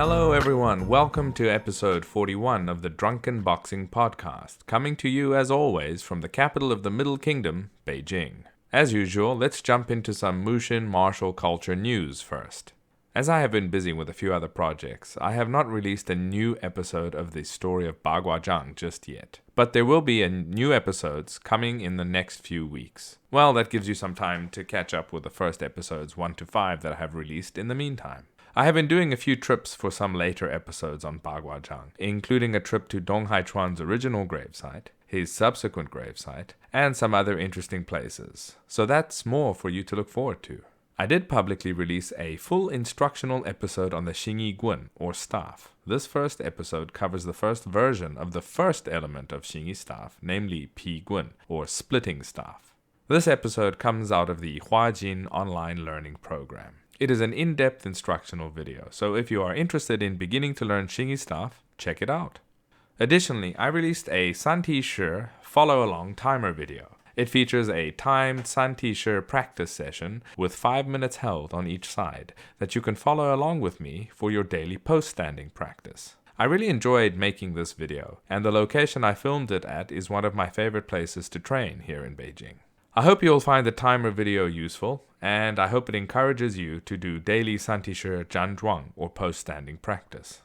Hello everyone, welcome to episode 41 of the Drunken Boxing Podcast, coming to you as always from the capital of the Middle Kingdom, Beijing. As usual, let's jump into some Mushin martial culture news first. As I have been busy with a few other projects, I have not released a new episode of the story of Baguazhang just yet. But there will be new episodes coming in the next few weeks. Well, that gives you some time to catch up with the first episodes 1 to 5 that I have released in the meantime. I have been doing a few trips for some later episodes on Baguazhang, including a trip to Dong Haichuan's original gravesite, his subsequent gravesite, and some other interesting places. So that's more for you to look forward to. I did publicly release a full instructional episode on the Xingyi gun, or staff. This first episode covers the first version of the first element of Xingyi staff, namely Pi gun, or splitting staff. This episode comes out of the Huajin online learning program. It is an in-depth instructional video, so if you are interested in beginning to learn Xingyi staff, check it out. Additionally, I released a Santi Shi follow-along timer video. It features a timed Santi Shi practice session with 5 minutes held on each side that you can follow along with me for your daily post-standing practice. I really enjoyed making this video, and the location I filmed it at is one of my favorite places to train here in Beijing. I hope you'll find the timer video useful, and I hope it encourages you to do daily Santi Shi Zhanzhuang or post-standing practice.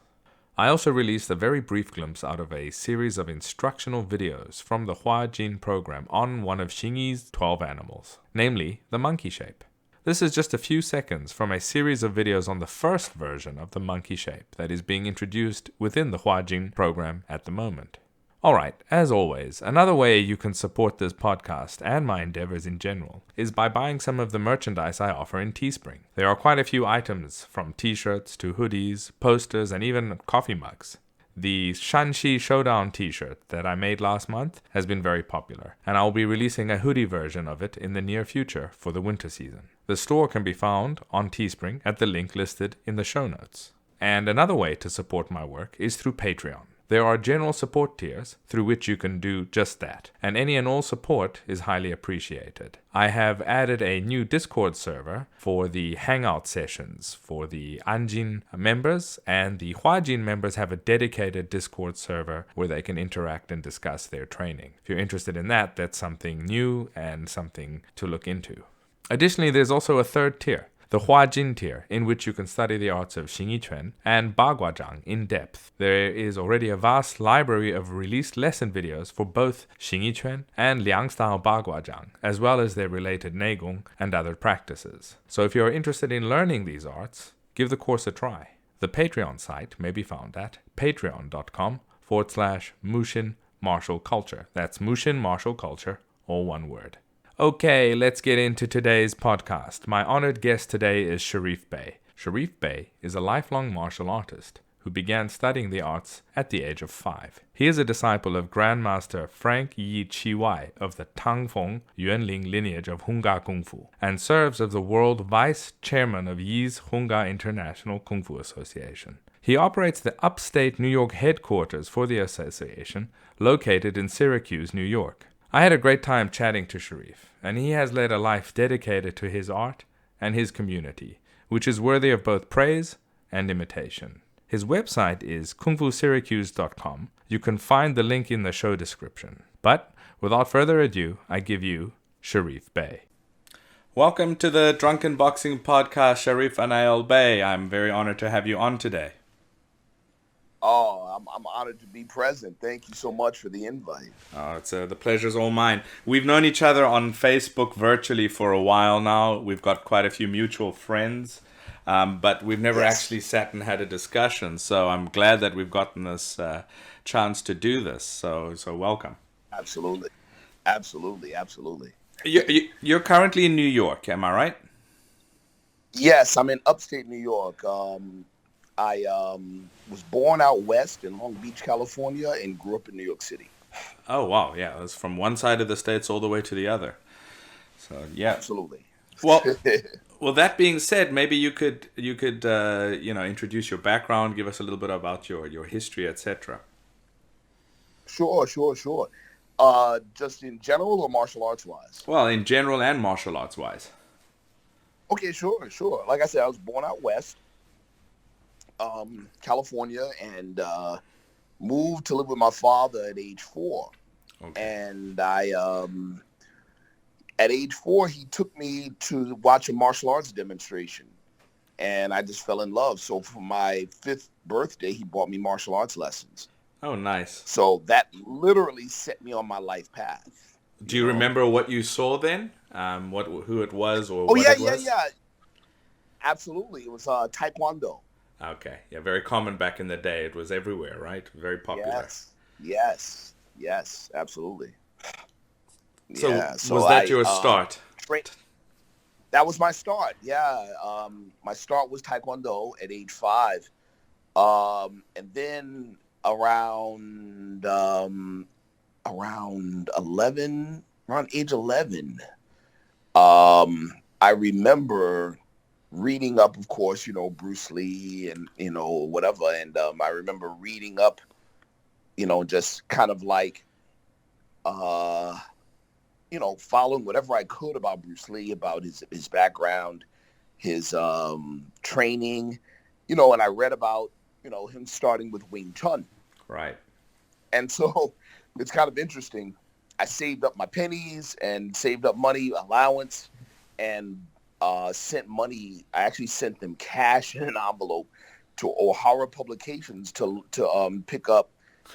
I also released a very brief glimpse out of a series of instructional videos from the Huajin program on one of Xingyi's 12 animals, namely the monkey shape. This is just a few seconds from a series of videos on the first version of the monkey shape that is being introduced within the Huajin program at the moment. Alright, as always, another way you can support this podcast and my endeavors in general is by buying some of the merchandise I offer in Teespring. There are quite a few items, from t-shirts to hoodies, posters, and even coffee mugs. The Shanxi Showdown t-shirt that I made last month has been very popular, and I'll be releasing a hoodie version of it in the near future for the winter season. The store can be found on Teespring at the link listed in the show notes. And another way to support my work is through Patreon. There are general support tiers through which you can do just that, and any and all support is highly appreciated. I have added a new Discord server for the Hangout sessions for the Anjin members, and the Huajin members have a dedicated Discord server where they can interact and discuss their training. If you're interested in that, that's something new and something to look into. Additionally, there's also a third tier, the Huajin tier, in which you can study the arts of Xingyi Quan and Baguazhang in depth. There is already a vast library of released lesson videos for both Xingyi Quan and Liang-style Baguazhang, as well as their related Neigong and other practices. So if you are interested in learning these arts, give the course a try. The Patreon site may be found at patreon.com/Mushin Martial Culture. That's Mushin Martial Culture, all one word. Okay, let's get into today's podcast. My honored guest today is Sharif Bey. Sharif Bey is a lifelong martial artist who began studying the arts at the age of 5. He is a disciple of Grandmaster Frank Yi Chi of the Tang Fong, Yuen Ling lineage of Hungar Kung Fu, and serves as the world vice chairman of Yi's Hungar International Kung Fu Association. He operates the Upstate New York Headquarters for the association, located in Syracuse, New York. I had a great time chatting to Sharif, and he has led a life dedicated to his art and his community, which is worthy of both praise and imitation. His website is kungfusyracuse.com. You can find the link in the show description. But without further ado, I give you Sharif Bey. Welcome to the Drunken Boxing Podcast, Sharif Anael-Bey. I'm very honored to have you on today. Oh, I'm honored to be present. Thank you so much for the invite. Oh, the pleasure's all mine. We've known each other on Facebook virtually for a while now. We've got quite a few mutual friends, but we've never actually sat and had a discussion. So I'm glad that we've gotten this chance to do this. So welcome. Absolutely. You're currently in New York, am I right? Yes, I'm in upstate New York. I was born out west in Long Beach, California, and grew up in New York City. Oh, wow. Yeah, it was from one side of the states all the way to the other. So, yeah. Absolutely. Well, that being said, maybe you could introduce your background, give us a little bit about your history, etc. Sure. Just in general or martial arts wise? Well, in general and martial arts wise. Okay, sure. Like I said, I was born out west. California, and moved to live with my father at age 4. Okay. And at age 4, he took me to watch a martial arts demonstration, and I just fell in love. So for my 5th birthday, he bought me martial arts lessons. Oh, nice. So that literally set me on my life path. Do you remember what you saw then? Who it was or Oh, what yeah, it was? yeah. Absolutely. It was Taekwondo. Okay. Yeah, very common back in the day. It was everywhere, right? Very popular. Yes, absolutely. So Yeah, so was that your start? that was my start. Yeah, my start was Taekwondo at age 5, and then around age 11, I remember reading up, of course, Bruce Lee and whatever, and I remember reading up, just kind of like following whatever I could about Bruce Lee, about his background, his training, and I read about, him starting with Wing Chun. Right. And so it's kind of interesting. I saved up my pennies and saved up money, allowance, and sent money. I actually sent them cash in an envelope to O'Hara Publications to pick up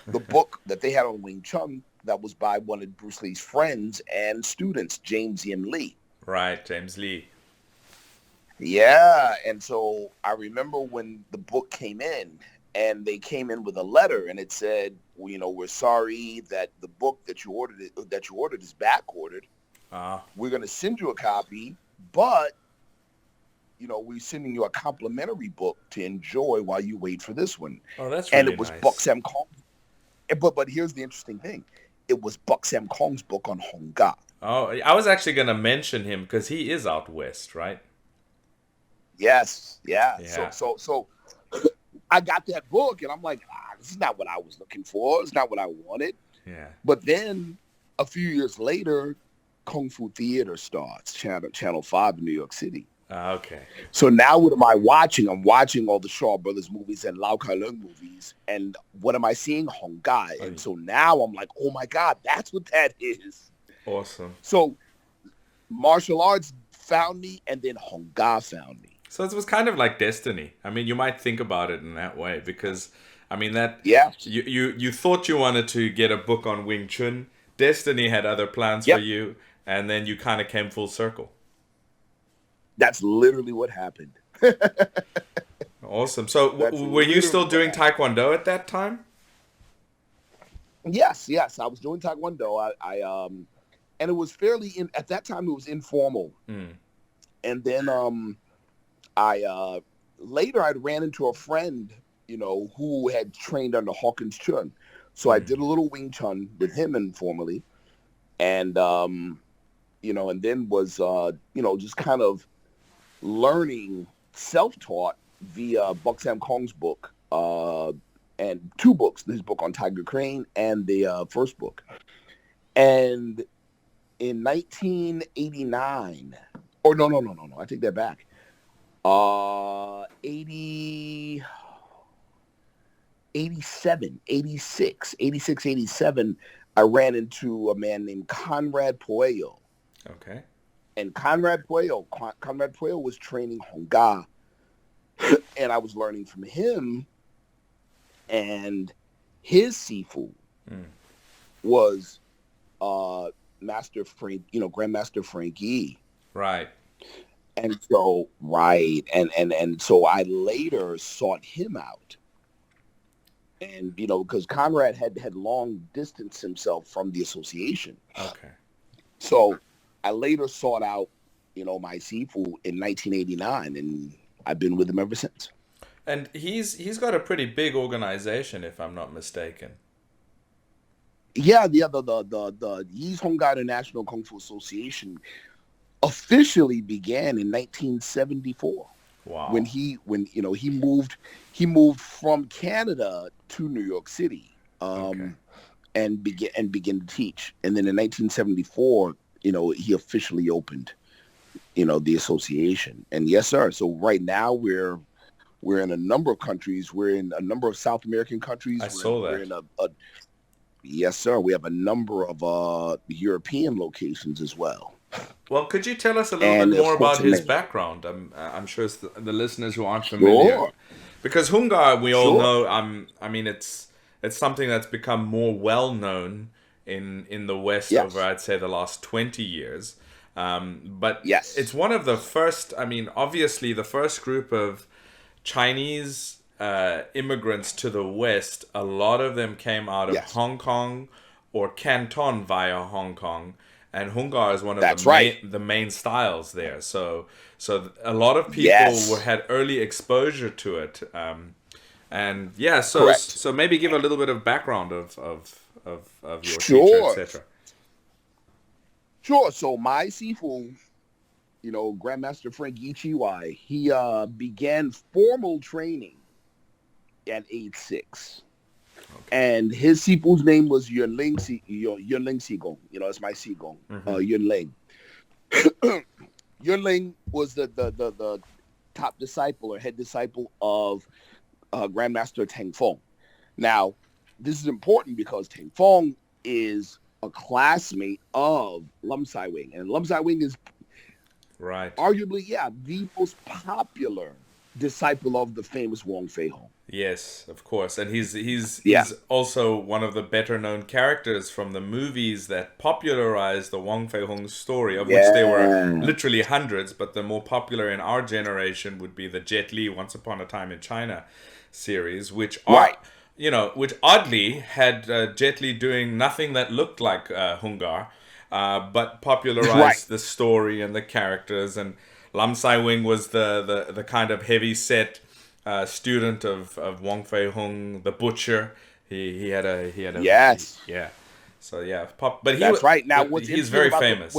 the book that they had on Wing Chun that was by one of Bruce Lee's friends and students, James Yuen Ling. Right, James Lee. Yeah, and so I remember when the book came in, and they came in with a letter, and it said, well, we're sorry that the book that you ordered is back ordered. We're going to send you a copy, but we're sending you a complimentary book to enjoy while you wait for this one. Oh, that's really and it was nice. Buck Sam Kong. But here's the interesting thing. It was Buck Sam Kong's book on Hungar. Oh, I was actually going to mention him because he is out west, right? Yes, yeah. Yeah. So I got that book, and I'm like, this is not what I was looking for. It's not what I wanted. Yeah. But then a few years later, Kung Fu Theater starts, Channel 5 in New York City. Okay. So now what am I watching? I'm watching all the Shaw Brothers movies and Lau Kai-leung movies. And what am I seeing? Hungar. And so now I'm like, oh my God, that's what that is. Awesome. So martial arts found me, and then Hungar found me. So it was kind of like destiny. I mean, you might think about it in that way because, I mean, you thought you wanted to get a book on Wing Chun. Destiny had other plans for you, and then you kind of came full circle. That's literally what happened. Awesome. So were you still doing Taekwondo at that time? Yes. I was doing Taekwondo. And it was at that time it was informal. And then later I ran into a friend, who had trained under Hawkins Chun. So I did a little Wing Chun with him informally. And, and then was, just kind of learning self-taught via Buck Sam Kong's book, and 2 books, his book on Tiger Crane and the first book. And in 1989, no, I take that back. 86, I ran into a man named Conrad Puello. Okay. And Conrad Puello was training Hungar, and I was learning from him. And his Sifu was Master Frank, Grandmaster Frank Yi. Right. And so, and so I later sought him out. And, because Conrad had long distanced himself from the association. Okay. So I later sought out, my Sifu in 1989, and I've been with him ever since. And he's got a pretty big organization, if I'm not mistaken. Yeah, the Yi's Hungar International Kung Fu Association officially began in 1974. Wow. When he moved from Canada to New York City, and began to teach. And then in 1974, he officially opened, the association. And yes, sir. So right now we're We're in a number of countries. We're in a number of South American countries. I saw We're that. in yes, sir. We have a number of European locations as well. Well, could you tell us a little bit And of more course, about in his Maine. background? I'm sure it's the listeners who aren't familiar, Sure, because Hungar, we all sure. know. I mean, it's something that's become more well known in the West over, Yes, I'd say, the last 20 years. But it's yes, one of the first. I mean, obviously, the first group of Chinese immigrants to the West. A lot of them came out of yes. Hong Kong or Canton via Hong Kong, and Hungar is one of That's right. the main styles there. So a lot of people Yes, had early exposure to it, and yeah. correct. So maybe give a little bit of background of your teacher, Sure, etc. sure. So my Sifu, Grandmaster Frank Chee, he began formal training at age 6. And his Sifu's name was Yuen Ling, Yuen Ling Sigong. It's my Sigong, Yuen Ling. Yuen Ling was the top disciple or head disciple of Grandmaster Tang Fong. Now, this is important because Tang Fong is a classmate of Lum Sai Wing. And Lum Sai Wing is Right. arguably, the most popular disciple of the famous Wong Fei Hong. Yes, of course, and he's Yeah. also one of the better known characters from the movies that popularized the Wong Fei Hong story, of which there were Yeah. literally hundreds, but the more popular in our generation would be the Jet Li Once Upon a Time in China series, which Right. which oddly had Jet Li doing nothing that looked like Hungar, but popularized Right. the story and the characters. And Lam Sai Wing was the kind of heavy set student of Wong Fei Hung, the butcher. He had a Yes. yeah. So yeah, but That's right. Now, he's very famous.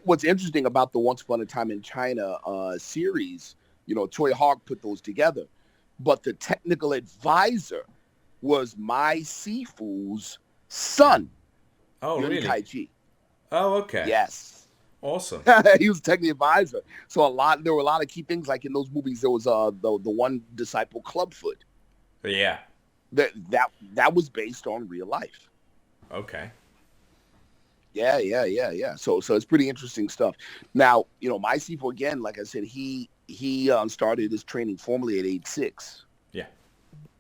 What's interesting about the Once Upon a Time in China series, Choi Hawk put those together, but the technical advisor was my Sifu's son, Oh Yun really? Chi. Oh okay. Yes. Awesome. He was technical advisor. So there were a lot of key things, like in those movies. There was the one disciple, Clubfoot. Yeah. That was based on real life. Okay. Yeah. So it's pretty interesting stuff. Now, my Sifu, again, like I said, he started his training formally at age 6. Yeah.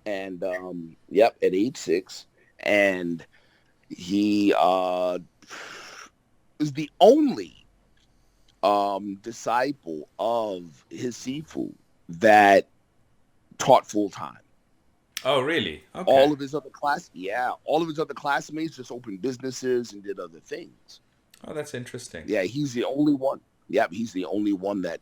And at age 6, and he is the only disciple of his Sifu that taught full time. Oh really? Okay. All of his other classmates just opened businesses and did other things. Oh, that's interesting. Yeah, he's the only one. Yeah, he's the only one that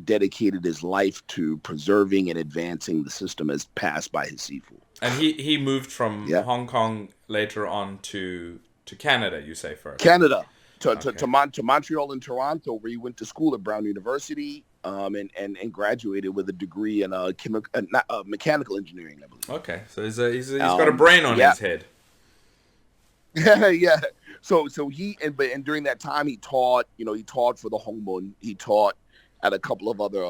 dedicated his life to preserving and advancing the system as passed by his Sifu. And he moved from Hong Kong later on to Canada, you say first? Canada, to Montreal and Toronto, where he went to school at Brown University, and graduated with a degree in mechanical engineering, I believe. Okay, so he's got a brain on his head. Yeah. So and during that time he taught for the Hongmun. He taught at a couple of other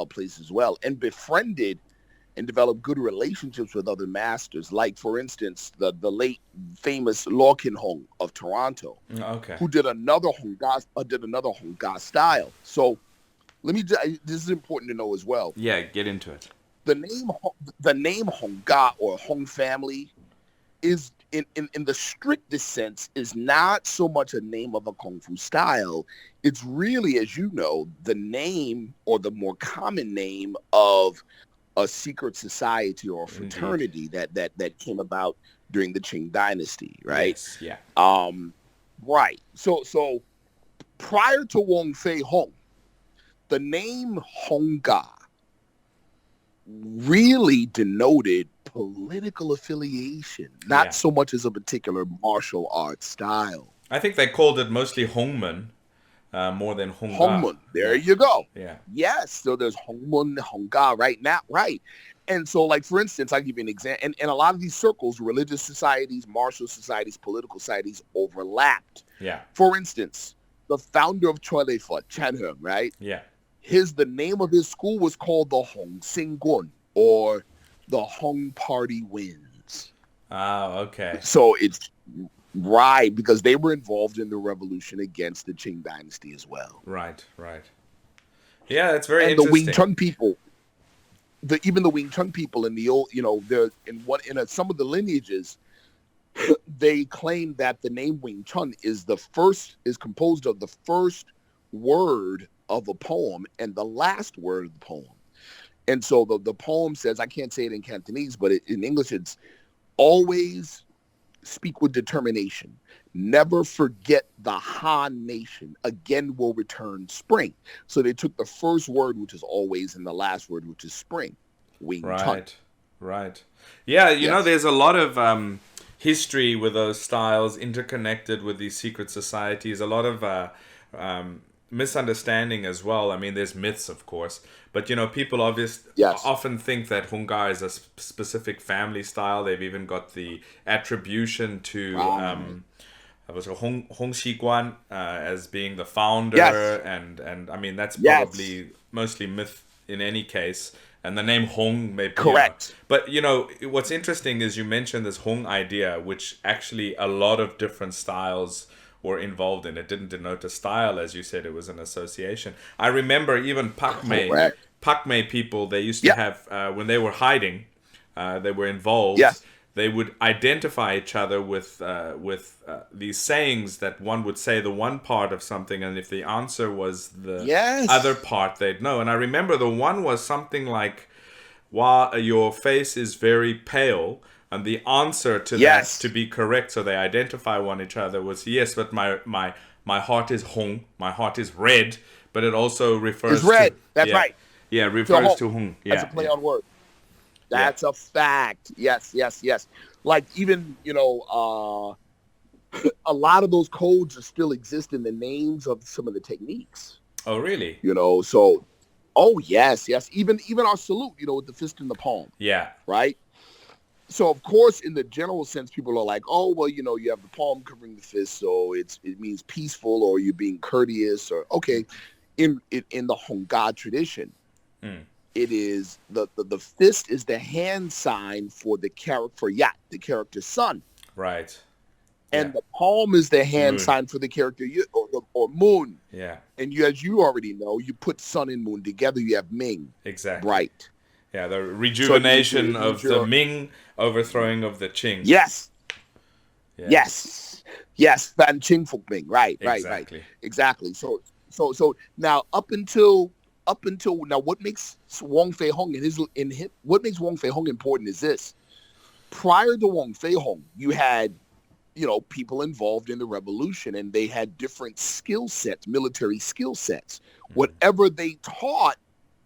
places as well, and befriended and developed good relationships with other masters, like, for instance, the late famous Law Kin Hong of Toronto, Okay. who did another Honga style. So this is important to know as well. Yeah, get into it. The name Honga or Hong family is in the strictest sense is not so much a name of a Kung Fu style. It's really, as you know, the name or the more common name of a secret society or a fraternity that came about during the Qing dynasty, right? Yes, yeah. Right. So prior to Wong Fei Hong, the name Honga really denoted political affiliation, not so much as a particular martial arts style. I think they called it mostly Hongmen, more than Hungar. Hongmun. There you go. Yeah. Yes. So there's Hongmun, Honga, right now, right. And so, like, for instance, I'll give you an example. And a lot of these circles, religious societies, martial societies, political societies, overlapped. Yeah. For instance, the founder of Choi Lei Fut, Chan Hung, right? Yeah. the name of his school was called the Hong Sing-gun, or the Hong Party Wins. Oh, okay. So it's right, because they were involved in the revolution against the Qing dynasty as well. Right. Yeah, it's very and interesting. the Wing Chun people, even the Wing Chun people in the old, they're in some of the lineages, they claim that the name Wing Chun is composed of the first word of a poem and the last word of the poem. And so the poem says, I can't say it in Cantonese, but in English it's always speak with determination. Never forget the Han nation. Again will return spring. So they took the first word, which is always, and the last word, which is spring. Wing Chun. Right. Yeah, you know, there's a lot of history with those styles interconnected with these secret societies. A lot of misunderstanding as well. I mean, there's myths, of course, but people often think that Hungar is a specific family style. They've even got the attribution to Hong Quan as being the founder, and I mean that's probably mostly myth in any case. And the name Hong may be correct. But what's interesting is you mentioned this Hong idea, which actually a lot of different styles were involved in. It didn't denote a style, as you said, it was an association. I remember even Pak Mei people, they used to have, when they were hiding, they were involved, they would identify each other with these sayings that one would say the one part of something, and if the answer was the other part, they'd know. And I remember the one was something like, "While your face is very pale," and the answer to that, to be correct, so they identify one each other, was yes, but my heart is Hong, my heart is red, but it also refers to red. That's right. Yeah, refers to Hong. Yeah, that's a play on word. That's a fact. Yes. Like even, a lot of those codes are still exist in the names of some of the techniques. Oh, really? So, yes. Even our salute, with the fist in the palm. Yeah. Right? So, of course, in the general sense, people are like, oh, well, you have the palm covering the fist, so it means peaceful, or you're being courteous, or, okay. In the Hungar tradition, it is the fist is the hand sign for the character the character sun, right? And the palm is the hand sign for the character or moon. Yeah. And as you already know, you put sun and moon together, you have Ming. Exactly. Right. Yeah, the rejuvenation of the Ming overthrowing of the Qing. Yes. Fan Qing Fuk Ming. Right. Exactly. So now up until now, what makes Wong Fei Hong what makes Wong Fei Hong important is this: prior to Wong Fei Hong, you had people involved in the revolution, and they had different skill sets, military skill sets. Whatever they taught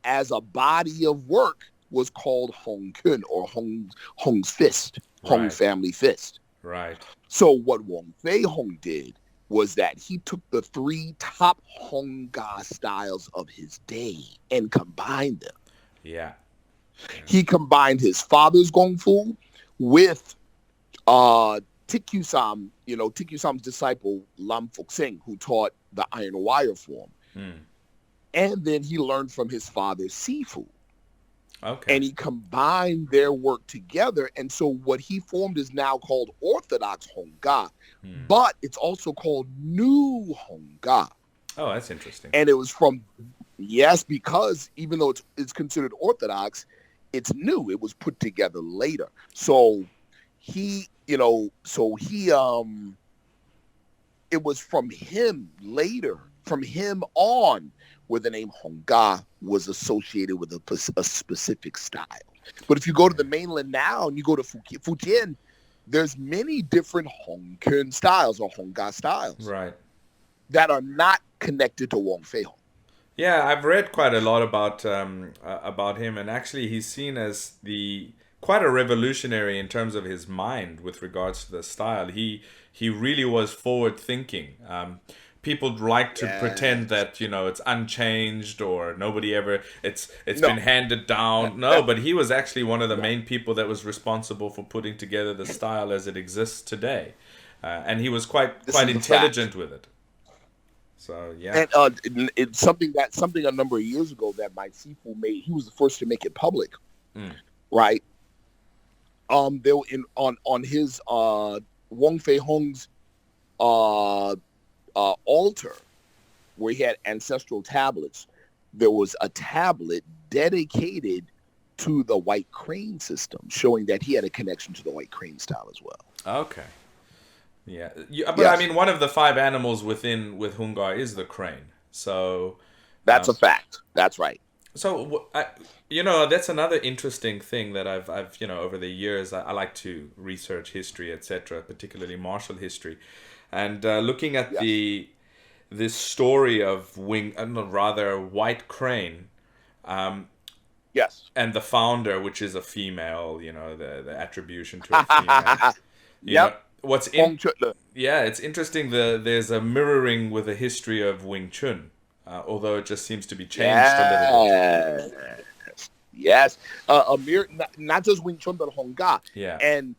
as a body of work was called Hong Kun, or Hong's fist, Hong family fist. Right. So what Wong Fei Hong did was that he took the 3 top Hungar styles of his day and combined them. Yeah. He combined his father's Gong Fu with Tikkusam, Tikkusam's disciple Lam Fuk Sing, who taught the iron wire form. And then he learned from his father Sifu. Okay. And he combined their work together. And so what he formed is now called Orthodox Hungar, but it's also called New Hungar. Oh, that's interesting. And it was because even though it's considered Orthodox, it's new. It was put together later. So it was from him on, where the name Hungar was associated with a specific style. But if you go to the mainland now and you go to Fujian, there's many different Hongkun styles or Hungar styles, right, that are not connected to Wong Fei Hong. Yeah, I've read quite a lot about him, and actually he's seen as quite a revolutionary in terms of his mind with regards to the style. He really was forward thinking. People like to pretend that it's unchanged or nobody ever it's been handed down. But he was actually one of the main people that was responsible for putting together the style as it exists today, and he was quite intelligent with it. So yeah. And it's something a number of years ago that my Sifu made. He was the first to make it public, Mm. right? They were on his Wong Fei Hong's altar where he had ancestral tablets. There was a tablet dedicated to the white crane system, showing that he had a connection to the white crane style as well. Okay. Yeah, but I Yes, mean, one of the five animals with Hungar is the crane. So, that's a fact. That's right. so you know, that's another interesting thing that I've you know, over the years, I like to research history, etc., particularly martial history, and looking at Yes. this story of no, rather White Crane, Yes. and the founder, which is a female, you know, the attribution to a female. You know, Yep. what's Fong in Chut-le. yeah, it's interesting. There's a mirroring with the history of Wing Chun, although it just seems to be changed a little bit. Yes. Yes. Amir, not just Wing Chun, but Hungar. Yeah. And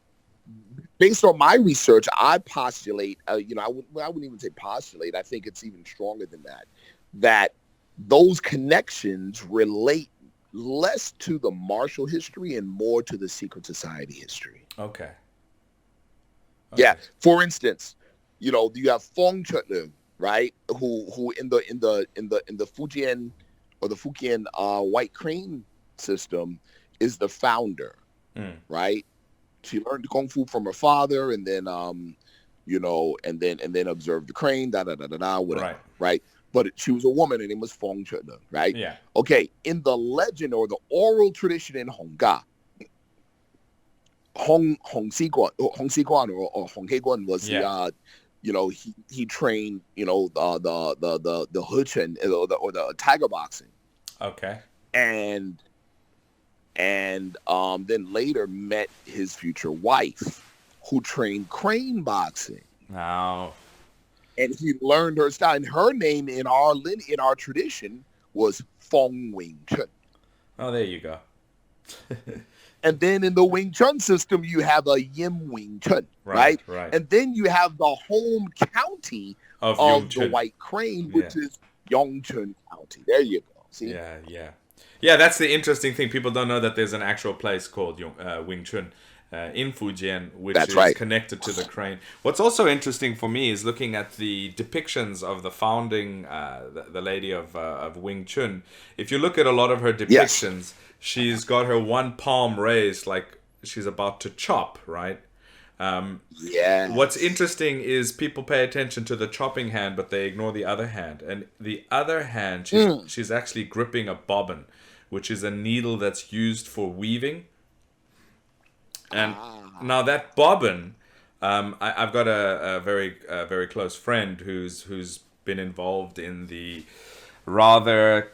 based on my research, I postulate, you know, I wouldn't even say postulate. I think it's even stronger than that, that those connections relate less to the martial history and more to the secret society history. Okay. Yeah. For instance, you know, you have Fong Chut-le, right? Who in the Fujian or the Fujian white crane system is the founder, right? She learned kung fu from her father, and then you know, and then observed the crane, whatever, right? But she was a woman, and it was Fong Chut-le, right? Yeah. Okay, in the legend or the oral tradition in Hungar, Hong Si Guan or Hong He Guan was the you know, he trained, you know, the Huchen or the tiger boxing. Okay. And then later met his future wife, who trained crane boxing. Now. And he learned her style. And her name in our tradition was Fong Wing Chun. Oh, there you go. And then in the Wing Chun system, you have a Yim Wing Chun, right? Right. And then you have the home county of the White Crane, which is Yongchun County. There you go. See? Yeah. Yeah, that's the interesting thing. People don't know that there's an actual place called Wing Chun in Fujian, which is connected to the crane. What's also interesting for me is looking at the depictions of the founding, the lady of Wing Chun. If you look at a lot of her depictions, she's got her one palm raised like she's about to chop, right? What's interesting is people pay attention to the chopping hand, but they ignore the other hand. And the other hand, she's actually gripping a bobbin, which is a needle that's used for weaving. And now that bobbin, I've got a very close friend who's been involved in the rather,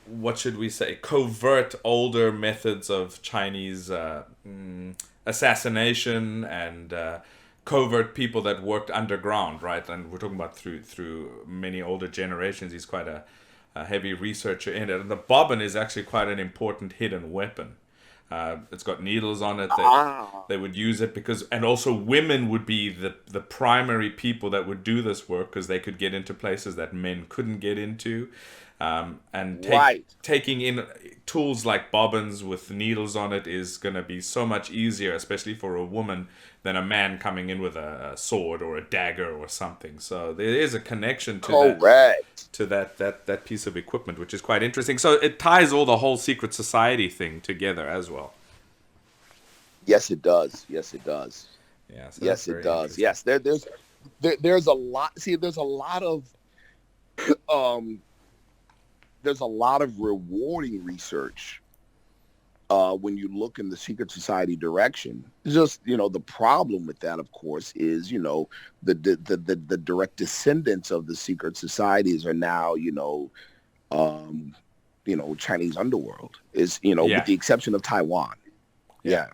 what should we say, covert older methods of Chinese assassination and covert people that worked underground, right? And we're talking about through many older generations. He's quite a heavy researcher in it. And the bobbin is actually quite an important hidden weapon. It's got needles on it. They would use it because, and also women would be the primary people that would do this work because they could get into places that men couldn't get into. And taking in tools like bobbins with needles on it is going to be so much easier, especially for a woman, than a man coming in with a sword or a dagger or something. So there is a connection to that piece of equipment, which is quite interesting. So it ties all the whole secret society thing together as well. Yes, it does. Yes, it does. Yeah, so yes, it does. Yes, there's a lot. See, there's a lot of rewarding research when you look in the secret society direction. Just, you know, the problem with that, of course, is, you know, the direct descendants of the secret societies are now, Chinese underworld, is, with the exception of Taiwan. Yeah,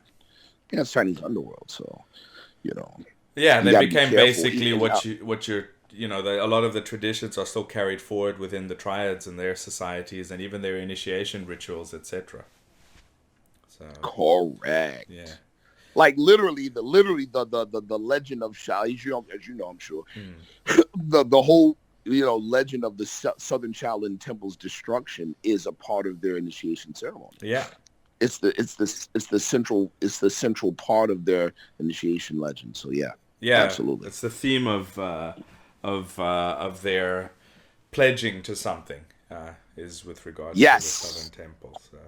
it's Chinese underworld. So, they became basically what you're. A lot of the traditions are still carried forward within the triads and their societies and even their initiation rituals, etc. So correct. Yeah. Like literally the legend of Sha, as you know, I'm sure. The whole legend of the Southern Shaolin Temple's destruction is a part of their initiation ceremony. Yeah. It's the central part of their initiation legend. So yeah, absolutely. It's the theme of their pledging to something is with regards to the Southern Temple. So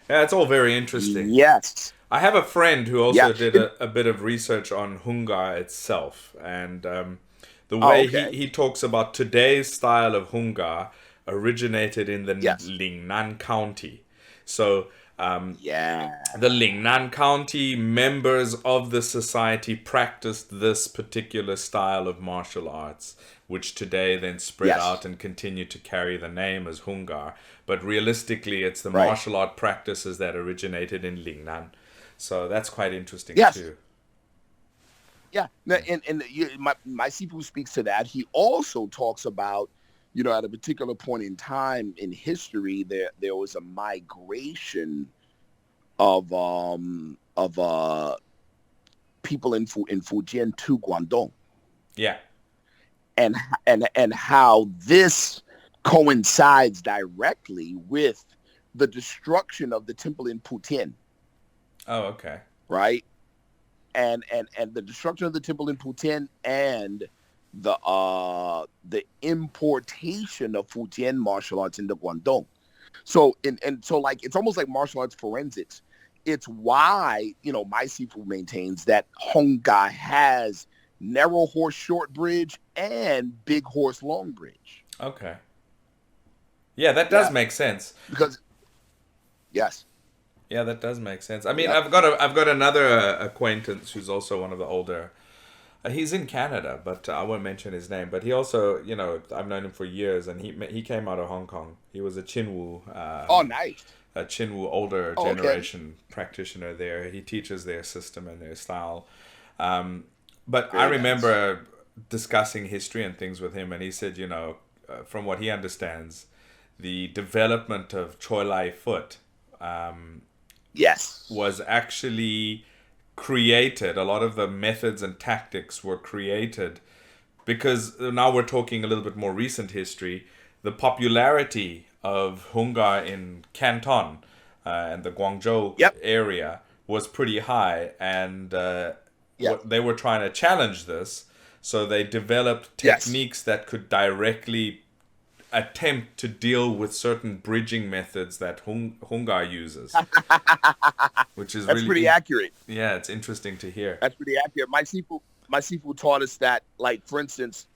yeah, it's all very interesting. Yes. I have a friend who also did a bit of research on Hungar itself, and the way he talks about today's style of Hungar originated in the Lingnan County. So the Lingnan County members of the society practiced this particular style of martial arts, which today then spread out and continue to carry the name as Hungar. But realistically, it's the martial art practices that originated in Lingnan. So that's quite interesting too. Yeah, and my Sifu speaks to that. He also talks about, at a particular point in time in history, there was a migration of people in Fujian to Guangdong. Yeah, and how this coincides directly with the destruction of the temple in Putian. Oh, okay. Right, and the destruction of the temple in Putian and the importation of Fujian martial arts into Guangdong. So so like it's almost like martial arts forensics. It's why my Sifu maintains that Hungar has narrow horse short bridge and big horse long bridge. Okay. Yeah, that does make sense. Because yes. Yeah, that does make sense. I mean, I've got another acquaintance who's also one of the older. He's in Canada, but I won't mention his name. But he also, I've known him for years, and he came out of Hong Kong. He was a Chinwu. Nice. A Chinwu older generation practitioner there. He teaches their system and their style. But I remember discussing history and things with him, and he said, from what he understands, the development of Choi Lai foot. Was actually created. A lot of the methods and tactics were created because now we're talking a little bit more recent history. The popularity of Hungar in Canton and the Guangzhou area was pretty high, and they were trying to challenge this, so they developed techniques that could directly attempt to deal with certain bridging methods that Hungar uses, which is that's pretty accurate. Yeah, it's interesting to hear. That's pretty accurate. My Sifu taught us that, like, for instance,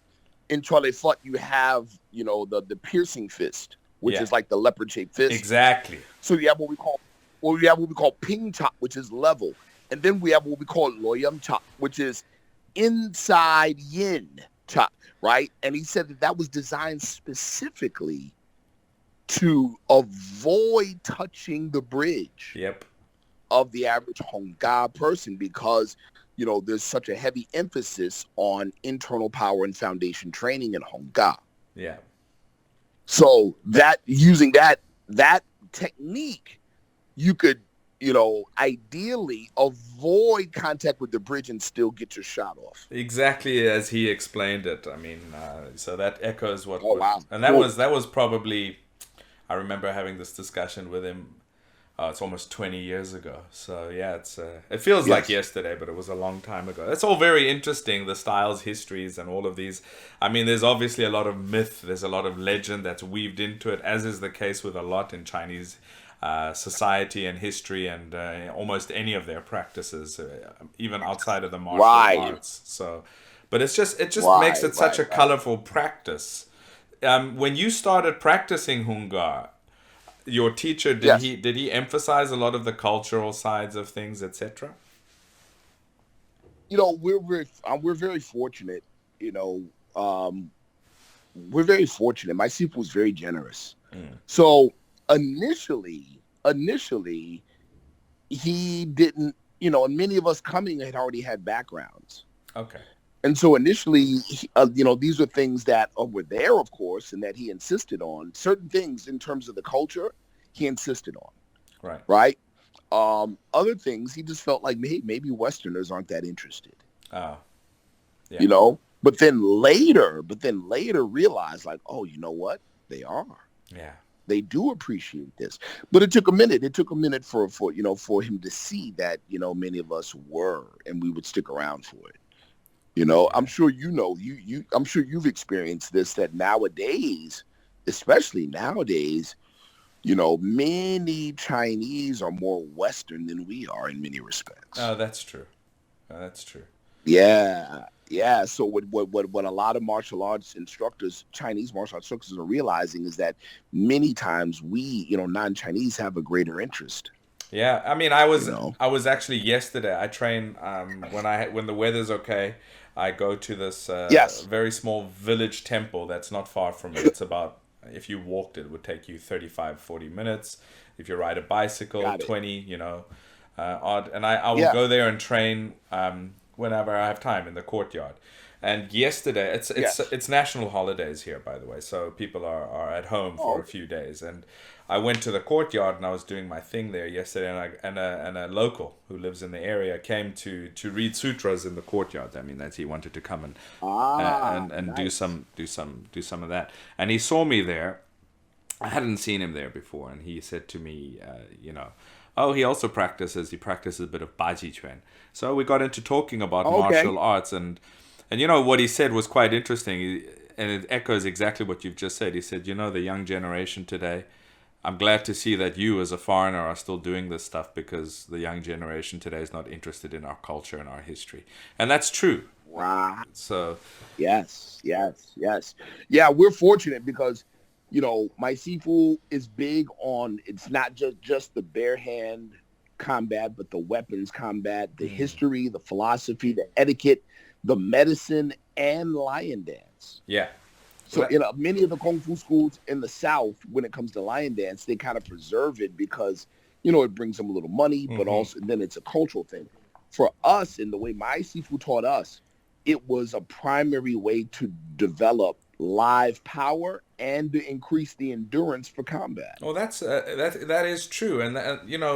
in Chole Fut, you have the piercing fist, which is like the leopard shaped fist. Exactly. So you have what we call ping chop, which is level, and then we have what we call loyam chop, which is inside yin chop. Right. And he said that was designed specifically to avoid touching the bridge of the average Hungar person because, there's such a heavy emphasis on internal power and foundation training in Hungar. Yeah. So that using that technique, you could, ideally avoid contact with the bridge and still get your shot off. Exactly as he explained it. I mean, so that echoes what. Wow. And that was probably, I remember having this discussion with him. It's almost 20 years ago. So yeah, it feels like yesterday, but it was a long time ago. It's all very interesting, the styles, histories, and all of these. I mean, there's obviously a lot of myth. There's a lot of legend that's weaved into it, as is the case with a lot in Chinese society and history and almost any of their practices, even outside of the martial arts. So, but it just makes it such a colorful practice. When you started practicing Hungar, your teacher did he emphasize a lot of the cultural sides of things, etc.? We're very fortunate. We're very fortunate. My Sifu was very generous. So initially he didn't, and many of us coming had already had backgrounds. Okay. And so initially, these were things that were there, of course, and that he insisted on. Certain things in terms of the culture, he insisted on. Right. Right. Other things, he just felt like maybe Westerners aren't that interested. Oh. Yeah. but then later realized like, oh, you know what? They are. Yeah. They do appreciate this. But it took a minute. It took a minute for him to see that, many of us were, and we would stick around for it. I'm sure I'm sure you've experienced this, that nowadays, especially nowadays, many Chinese are more Western than we are in many respects. Oh, that's true. That's true. Yeah. Yeah. So what a lot of martial arts instructors, Chinese martial arts instructors, are realizing is that many times we, non-Chinese have a greater interest. Yeah, I mean, I was actually yesterday. I train when the weather's okay. I go to this Yes. very small village temple that's not far from me. It's about, if you walked, it would take you 35-40 minutes. If you ride a bicycle, Got it. 20, odd. And I will Yeah. go there and train whenever I have time in the courtyard. And yesterday, Yes. it's national holidays here, by the way, so people are at home for Oh. a few days. And I went to the courtyard and I was doing my thing there yesterday, and a local who lives in the area came to read sutras in the courtyard. I mean, that he wanted to come and Nice. do some of that. And he saw me there. I hadn't seen him there before, and he said to me, oh, he also practices a bit of Baji Chuan. So we got into talking about Okay. martial arts, and what he said was quite interesting, and it echoes exactly what you've just said. He said, the young generation today, I'm glad to see that you as a foreigner are still doing this stuff, because the young generation today is not interested in our culture and our history. And that's true. Wow. So, Yes. Yeah, we're fortunate because, my Sifu is big on, it's not just the bare hand combat, but the weapons combat, the history, the philosophy, the etiquette, the medicine, and lion dance. yeah. So many of the Kung Fu schools in the South, when it comes to lion dance, they kind of preserve it because, it brings them a little money, but also then it's a cultural thing. For us, in the way my Sifu taught us, it was a primary way to develop live power and to increase the endurance for combat. Well, that is true, and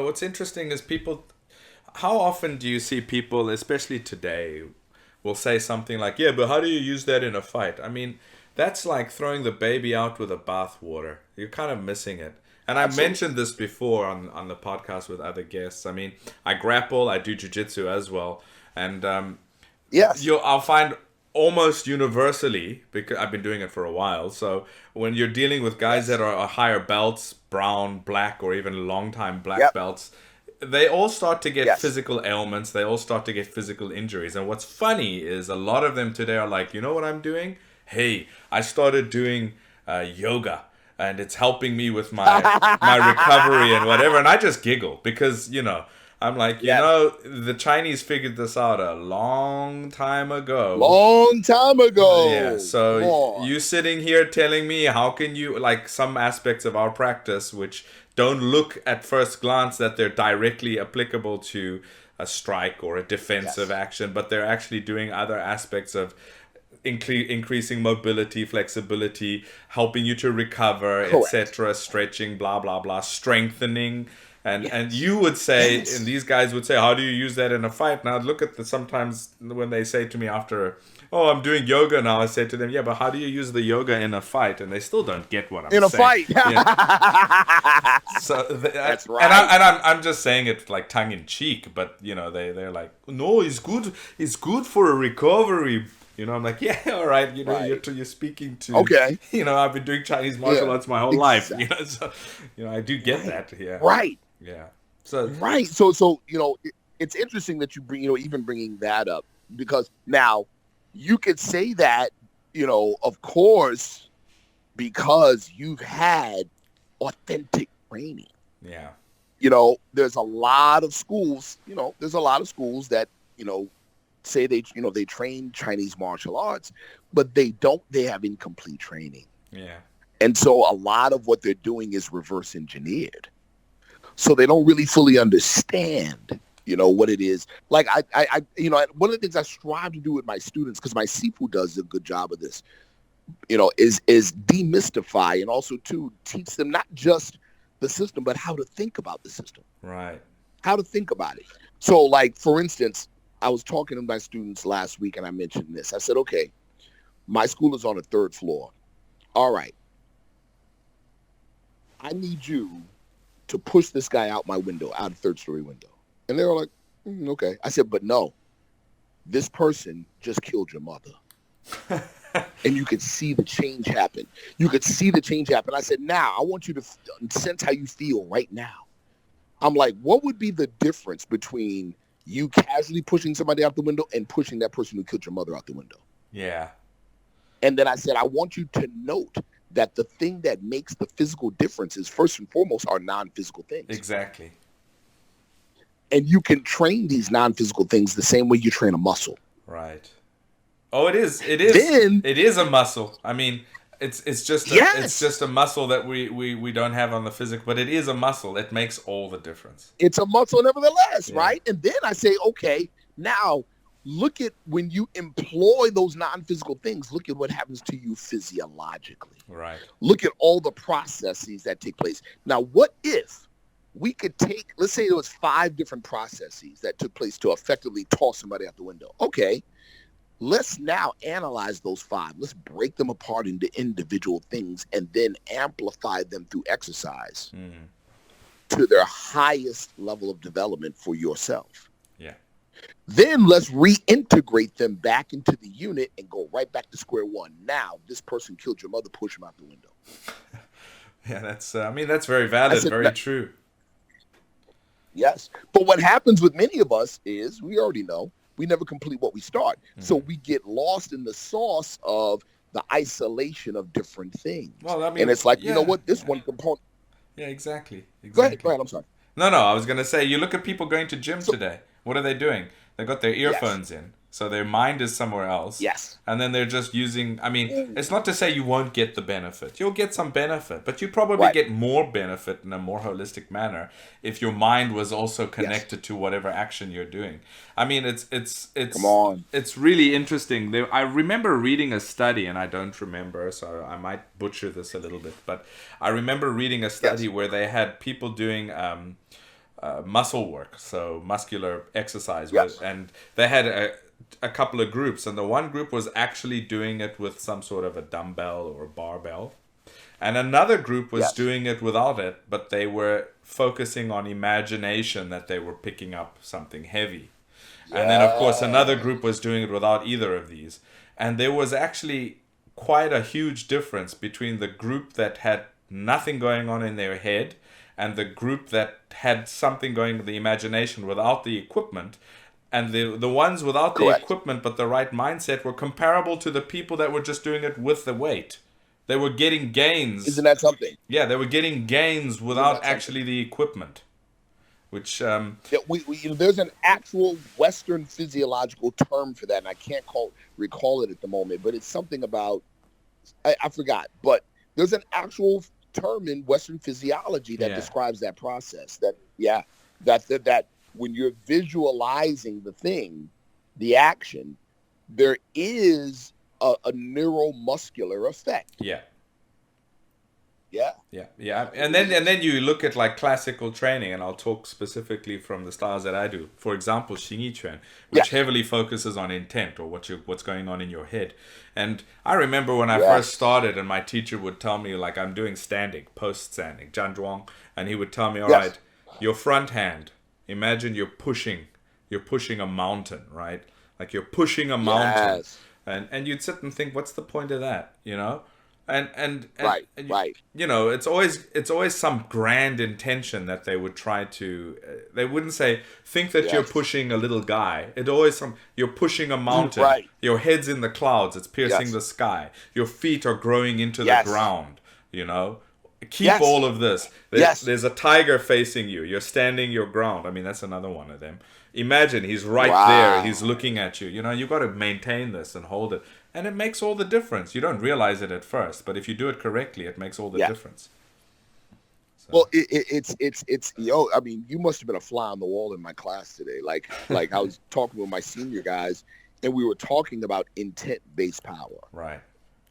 what's interesting is people. How often do you see people, especially today, will say something like, "Yeah, but how do you use that in a fight?" I mean, that's like throwing the baby out with the bathwater. You're kind of missing it. And I mentioned this before on the podcast with other guests. I mean, I grapple, I do jiu-jitsu as well, and Yes. I'll find almost universally, because I've been doing it for a while. So when you're dealing with guys that are higher belts, brown, black, or even long time black belts, they all start to get physical ailments. They all start to get physical injuries. And what's funny is a lot of them today are like, you know what I'm doing? Hey, I started doing yoga, and it's helping me with my recovery and whatever. And I just giggle because, I'm like, the Chinese figured this out a long time ago. Yeah, so you sitting here telling me, how can you, like, some aspects of our practice, which don't look at first glance that they're directly applicable to a strike or a defensive action, but they're actually doing other aspects of increasing mobility, flexibility, helping you to recover, etc., stretching, blah, blah, blah, strengthening. And you would say, and these guys would say, how do you use that in a fight? Now look at sometimes when they say to me after, oh, I'm doing yoga now, I say to them, yeah, but how do you use the yoga in a fight? And they still don't get what I'm saying. In a fight. Yeah. So That's right. And I'm just saying it like tongue in cheek, but they're like, no, it's good for a recovery. I'm like, yeah, all right. You're speaking to. Okay. I've been doing Chinese martial arts my whole life. So I do get that. Yeah. Right. Yeah. So. Right. So it's interesting that you bring even bringing that up, because now you could say that of course, because you've had authentic training. Yeah. There's a lot of schools. That say they train Chinese martial arts, but they have incomplete training. Yeah. And so a lot of what they're doing is reverse engineered. So they don't really fully understand, what it is. Like I one of the things I strive to do with my students, because my Sifu does a good job of this, is demystify, and also to teach them not just the system, but how to think about the system. Right. How to think about it. So, like, for instance, I was talking to my students last week, and I mentioned this. I said, okay, My school is on the 3rd floor. All right. I need you to push this guy out my window, out of 3rd story window. And they were like, okay. I said, but no, this person just killed your mother. And you could see the change happen. I said, now I want you to sense how you feel right now. I'm like, what would be the difference between you casually pushing somebody out the window and pushing that person who killed your mother out the window? Yeah. And then I said, I want you to note that the thing that makes the physical difference is first and foremost are non-physical things. Exactly. And you can train these non-physical things the same way you train a muscle. Right. Oh, it is. It is a muscle. I mean, it's just a muscle that we don't have on the physical, but it is a muscle. It makes all the difference. It's a muscle nevertheless, right? And then I say, okay, now look at when you employ those non-physical things, look at what happens to you physiologically. Right. Look at all the processes that take place. Now, what if we could take, let's say there was 5 different processes that took place to effectively toss somebody out the window. Okay. Let's now analyze those 5. Let's break them apart into individual things and then amplify them through exercise to their highest level of development for yourself. Yeah. Then let's reintegrate them back into the unit and go right back to square one. Now, this person killed your mother, push him out the window. Yeah, that's very valid, very true. Yes. But what happens with many of us is, we already know, we never complete what we start. So we get lost in the sauce of the isolation of different things. Well, I mean, and it's like, you know what, this one component. Yeah, exactly. Go ahead, I'm sorry. No, I was going to say, you look at people going to gym today. What are they doing? They got their earphones in. So their mind is somewhere else. Yes. And then they're just using, I mean, it's not to say you won't get the benefit. You'll get some benefit, but you probably get more benefit in a more holistic manner if your mind was also connected to whatever action you're doing. I mean, Come on. It's really interesting. I remember reading a study, and I don't remember, so I might butcher this a little bit, but I remember reading a study where they had people doing muscle work, so muscular exercise, and they had a couple of groups, and the one group was actually doing it with some sort of a dumbbell or a barbell, and another group was doing it without it, but they were focusing on imagination that they were picking up something heavy. And then of course another group was doing it without either of these, and there was actually quite a huge difference between the group that had nothing going on in their head and the group that had something going with the imagination without the equipment. And the ones without the equipment but the right mindset were comparable to the people that were just doing it with the weight. They were getting gains. Isn't that something? Yeah, they were getting gains without actually the equipment. Which there's an actual Western physiological term for that, and I can't recall it at the moment, but it's something about, I forgot, but there's an actual term in Western physiology that describes that process. That when you're visualizing the thing, the action, there is a neuromuscular effect. Yeah. Yeah. And then you look at like classical training, and I'll talk specifically from the styles that I do. For example, Xingyi, which heavily focuses on intent, or what's going on in your head. And I remember when I first started, and my teacher would tell me, like, I'm doing standing, post standing, Zhanzhuang, and he would tell me, all right, your front hand, imagine you're pushing a mountain, right? Like you're pushing a mountain. And you'd sit and think, what's the point of that, you know? And you know, it's always some grand intention that they would try to. They wouldn't say, think that you're pushing a little guy. It always you're pushing a mountain. Your head's in the clouds. It's piercing the sky. Your feet are growing into the ground. You know, keep all of this. There's a tiger facing you. You're standing your ground. I mean, that's another one of them. Imagine he's right there. He's looking at you. You know, you've got to maintain this and hold it. And it makes all the difference. You don't realize it at first, but if you do it correctly, it makes all the difference. So. Well, it's I mean, you must have been a fly on the wall in my class today. Like I was talking with my senior guys, and we were talking about intent-based power. Right.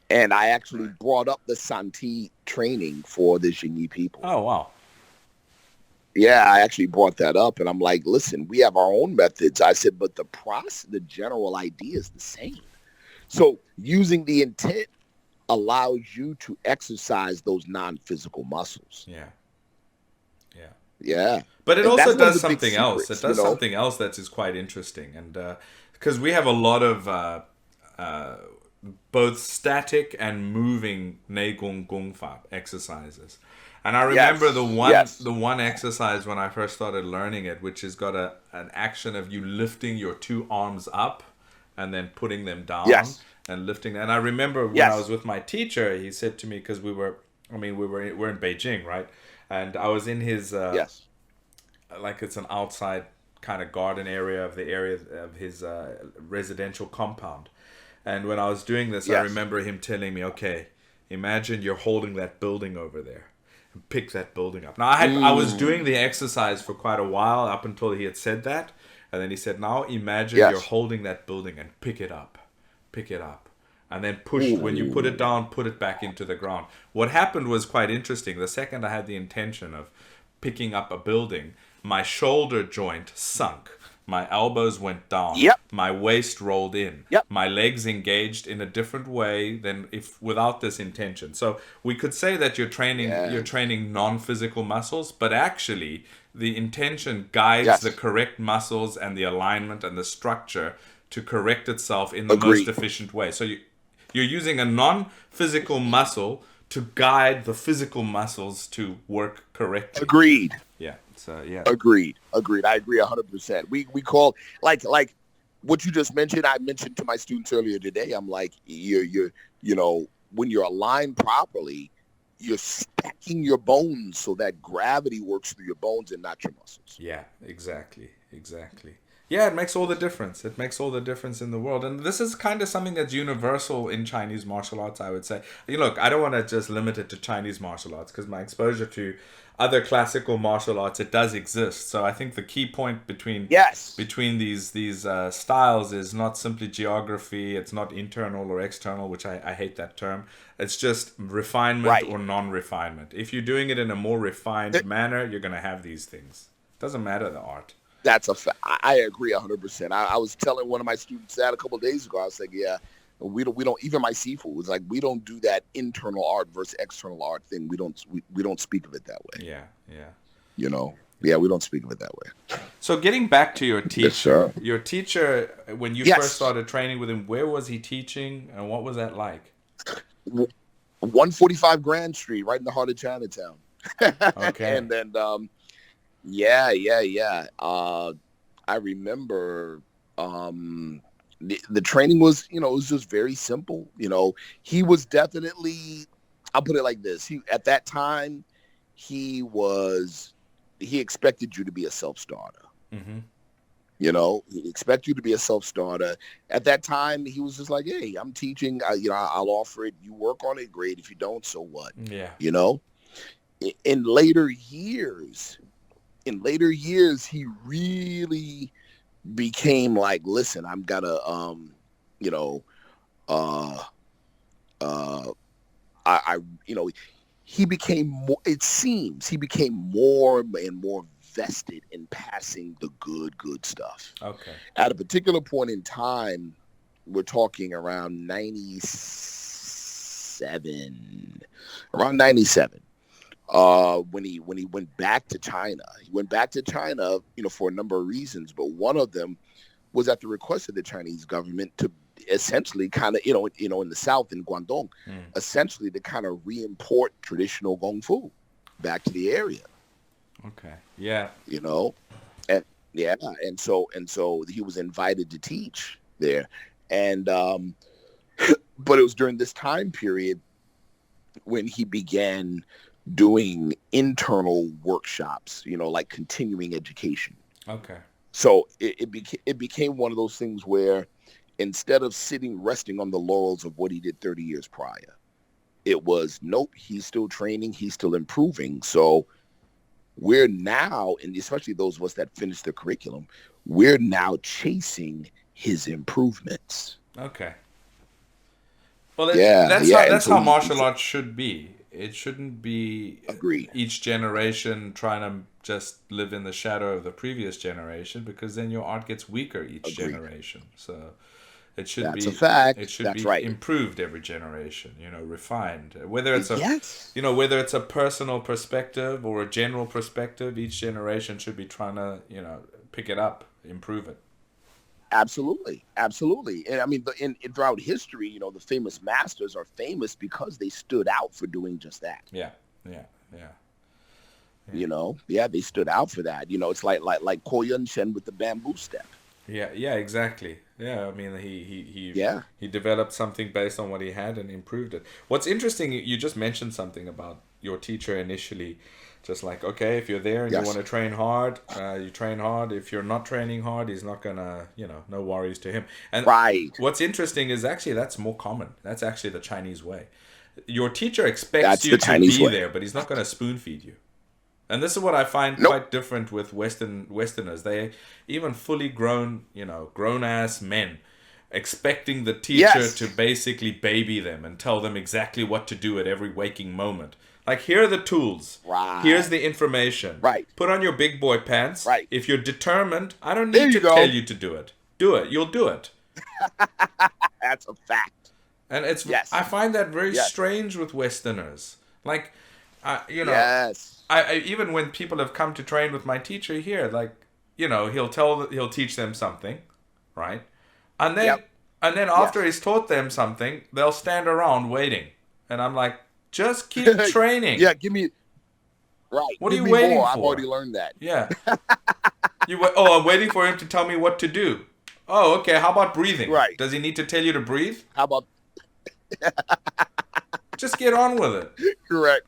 And I actually brought up the Santi training for the Xingyi people. Oh, wow. Yeah, I actually brought that up, and I'm like, listen, we have our own methods. I said, but the general idea is the same. So using the intent allows you to exercise those non-physical muscles. Yeah. Yeah. Yeah. But it And also that's one of does the big something else. It secrets, you does know? something else that is quite interesting. And because we have a lot of both static and moving Nei Gong Gong Fa exercises. And I remember Yes. Yes. the one exercise when I first started learning it, which has got an action of you lifting your two arms up and then putting them down Yes. and lifting. And I remember when I was Yes. with my teacher, he said to me, because we're in Beijing, right? And I was in his Yes. like it's an outside kind of garden area of his residential compound. And when I was doing this, I Yes. remember him telling me, "Okay, imagine you're holding that building over there. Pick that building up." Now I was doing the exercise for quite a while up until he had said that, and then he said, "Now imagine you're Yes. holding that building and pick it up, and then push. When you put it Ooh. down, put it back into the ground." What happened was quite interesting. The second I had the intention of picking up a building, my shoulder joint sunk. My elbows went down. Yep. My waist rolled in. Yep. My legs engaged in a different way than if without this intention. So we could say that Yeah. you're training non-physical muscles, but actually the intention guides the Yes. correct muscles and the alignment and the structure to correct itself in the most Agreed. efficient way. So you're using a non-physical muscle to guide the physical muscles to work correctly. Agreed. Yeah. So yeah. Agreed. Agreed. I agree 100%. We call like what you just mentioned. I mentioned to my students earlier today. I'm like, you know, when you're aligned properly, you're stacking your bones so that gravity works through your bones and not your muscles. Yeah, exactly. Exactly. Yeah, it makes all the difference. It makes all the difference in the world. And this is kind of something that's universal in Chinese martial arts, I would say. Look, I don't want to just limit it to Chinese martial arts because my exposure to other classical martial arts, it does exist. So I think the key point Yes. between these styles is not simply geography. It's not internal or external, which I hate that term. It's just refinement Right. or non-refinement. If you're doing it in a more refined manner, you're going to have these things. Doesn't matter the art. That's a fact. I agree 100%. I was telling one of my students that a couple of days ago. I was like, yeah, we don't even my seafood was like, we don't do that internal art versus external art thing. We don't speak of it that way. Yeah, yeah. You know, yeah, we don't speak of it that way. So getting back to your teacher, Yes, sir. your teacher, when you Yes. first started training with him, where was he teaching and what was that like? 145 Grand Street, right in the heart of Chinatown. Okay. And then, yeah. I remember the training was, it was just very simple. He was definitely, I'll put it like this. At that time, he expected you to be a self-starter. Mm-hmm. He expected you to be a self-starter. At that time, he was just like, hey, I'm teaching, I'll offer it. You work on it, great. If you don't, so what? Yeah. In later years, he really became like, listen, I'm gonna, he became more, it seems he became more and more vested in passing the good stuff. Okay. At a particular point in time, we're talking around 97, when he went back to China. He went back to China, for a number of reasons, but one of them was at the request of the Chinese government to essentially kind of, in the South, in Guangdong, essentially to kind of re-import traditional Kung Fu back to the area. Okay. Yeah. And so he was invited to teach there. And, but it was during this time period when he began doing internal workshops, like continuing education. Okay. So it became one of those things where instead of resting on the laurels of what he did 30 years prior, it was, nope, he's still training, he's still improving. So we're now, and especially those of us that finished the curriculum, we're now chasing his improvements. Okay. Well, that's how martial arts should be. It shouldn't be agreed. Each generation trying to just live in the shadow of the previous generation, because then your art gets weaker each generation. So It should That's be a fact. it should That's be right. improved every generation, refined. Whether it's Yes. whether it's a personal perspective or a general perspective, each generation should be trying to, pick it up, improve it. Absolutely, absolutely. And I mean, throughout history, the famous masters are famous because they stood out for doing just that. Yeah, yeah, yeah. They stood out for that. It's like Ko Yun Shen with the bamboo step. Yeah, exactly. Yeah, I mean, Yeah. he developed something based on what he had and improved it. What's interesting, you just mentioned something about your teacher initially, just like, okay, if you're there and you Yes. want to train hard, you train hard. If you're not training hard, he's not gonna, no worries to him. And Right. what's interesting is actually that's more common. That's actually the Chinese way. Your teacher expects That's you the to Chinese be way. there, but he's not gonna spoon feed you. And this is what I find Nope. quite different with Westerners. They even fully grown, grown ass men, expecting the teacher Yes. to basically baby them and tell them exactly what to do at every waking moment. Like, here are the tools. Right. Here's the information. Right. Put on your big boy pants. Right. If you're determined, I don't There need you to go. tell you to do it. Do it. You'll do it. That's a fact. And Yes. I find that very Yes. strange with Westerners. Like, Yes. I even when people have come to train with my teacher here, like, he'll teach them something, right? And then Yep. After he's taught them something, they'll stand around waiting, and I'm like, just keep training. Yeah, give me. Right. What give are you me waiting more. for? I've already learned that. Yeah. I'm waiting for him to tell me what to do. Oh, okay. How about breathing? Right. Does he need to tell you to breathe? How about Just get on with it. correct?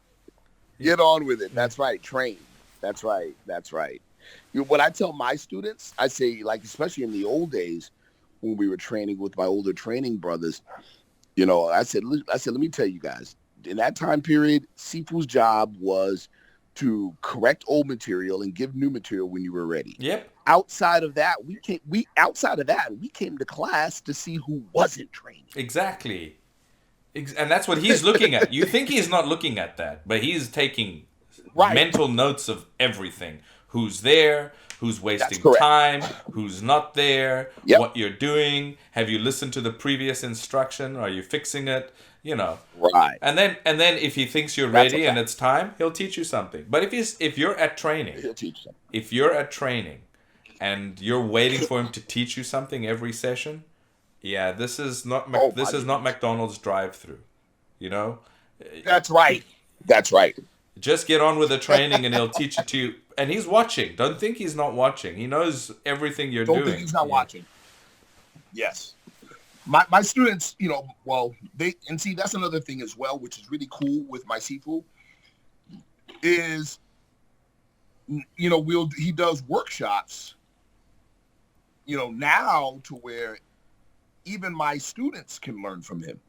Get on with it. That's right. Train. That's right. That's right. What I tell my students, I say, like, especially in the old days when we were training with my older training brothers, I said, let me tell you guys, in that time period, Sifu's job was to correct old material and give new material when you were ready. Yep. Outside of that, we came to class to see who wasn't training. Exactly. And that's what he's looking at. You think he's not looking at that, but he's taking Right. mental notes of everything. Who's there, who's wasting correct. time, who's not there, Yep. what you're doing, have you listened to the previous instruction, are you fixing it, Right. And then if he thinks you're That's ready a and fact. it's time, he'll teach you something. But if you're at training, He'll teach them. if you're at training and you're waiting for him to teach you something every session, yeah, this is not McDonald's drive-through, That's right. That's right. Just get on with the training and he'll teach it to you. And he's watching. Don't think he's not watching. He knows everything you're doing. Don't think he's not Yeah. watching. Yes. My students, see, that's another thing as well, which is really cool with my Sifu, is, he does workshops, now to where even my students can learn from him.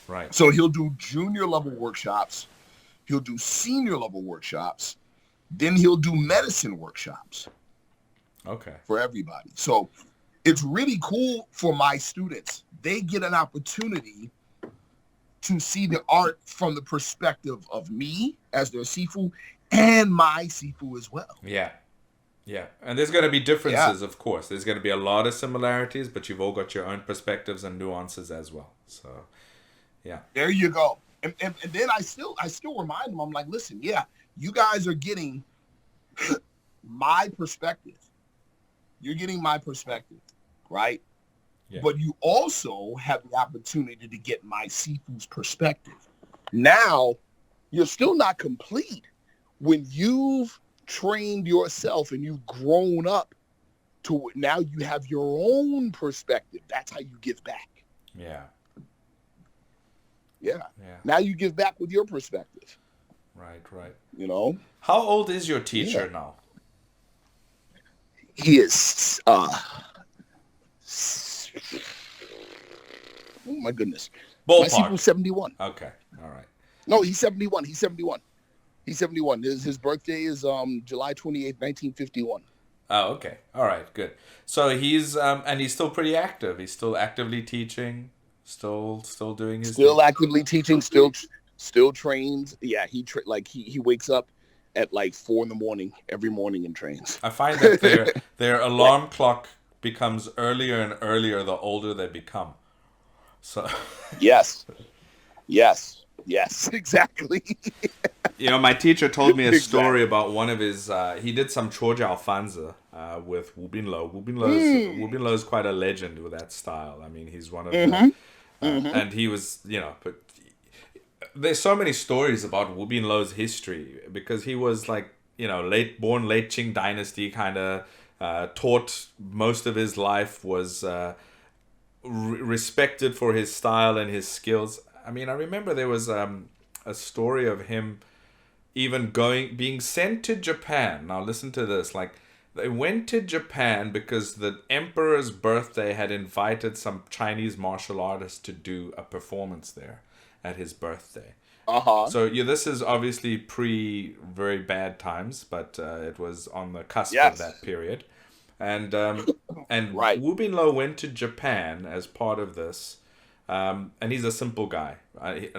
Right. So he'll do junior level workshops. He'll do senior level workshops. Then he'll do medicine workshops Okay. for everybody. So it's really cool for my students. They get an opportunity to see the art from the perspective of me as their Sifu and my Sifu as well. Yeah. Yeah. And there's going to be differences, of course. There's going to be a lot of similarities, but you've all got your own perspectives and nuances as well. So, yeah. There you go. And then I still remind them, I'm like, listen, you guys are getting my perspective. You're getting my perspective, right? Yeah. But you also have the opportunity to get my Sifu's perspective. Now, you're still not complete. When you've trained yourself and you've grown up to now you have your own perspective. That's how you give back. Yeah. Yeah. Yeah. Now you give back with your perspective. Right. How old is your teacher now? He is oh my goodness. My Ballpark. Sifu's 71. Okay. All right. No, he's 71. He's 71. His birthday is July 28th, 1951. Oh, okay. All right. Good. So he's and he's still pretty active. He's still actively teaching. Still doing his. Still thing. actively teaching. Still trains. Yeah, he wakes up at like 4 a.m. every morning and trains. I find that their alarm clock becomes earlier and earlier the older they become. So Yes, exactly. my teacher told me a story Exactly. about one of his. He did some Chojiao Fanzi with Wu Binlo. Wu Binlo is quite a legend with that style. I mean, he's one of the, and he was, but there's so many stories about Wu Binlo's history because he was like, late Qing dynasty kind of. Taught most of his life, was respected for his style and his skills. I mean, I remember there was a story of him even being sent to Japan. Now listen to this. Like, they went to Japan because the emperor's birthday had invited some Chinese martial artists to do a performance there at his birthday. So this is obviously pre very bad times, but it was on the cusp of that period. And Right. Wu Binlo went to Japan as part of this, and he's a simple guy.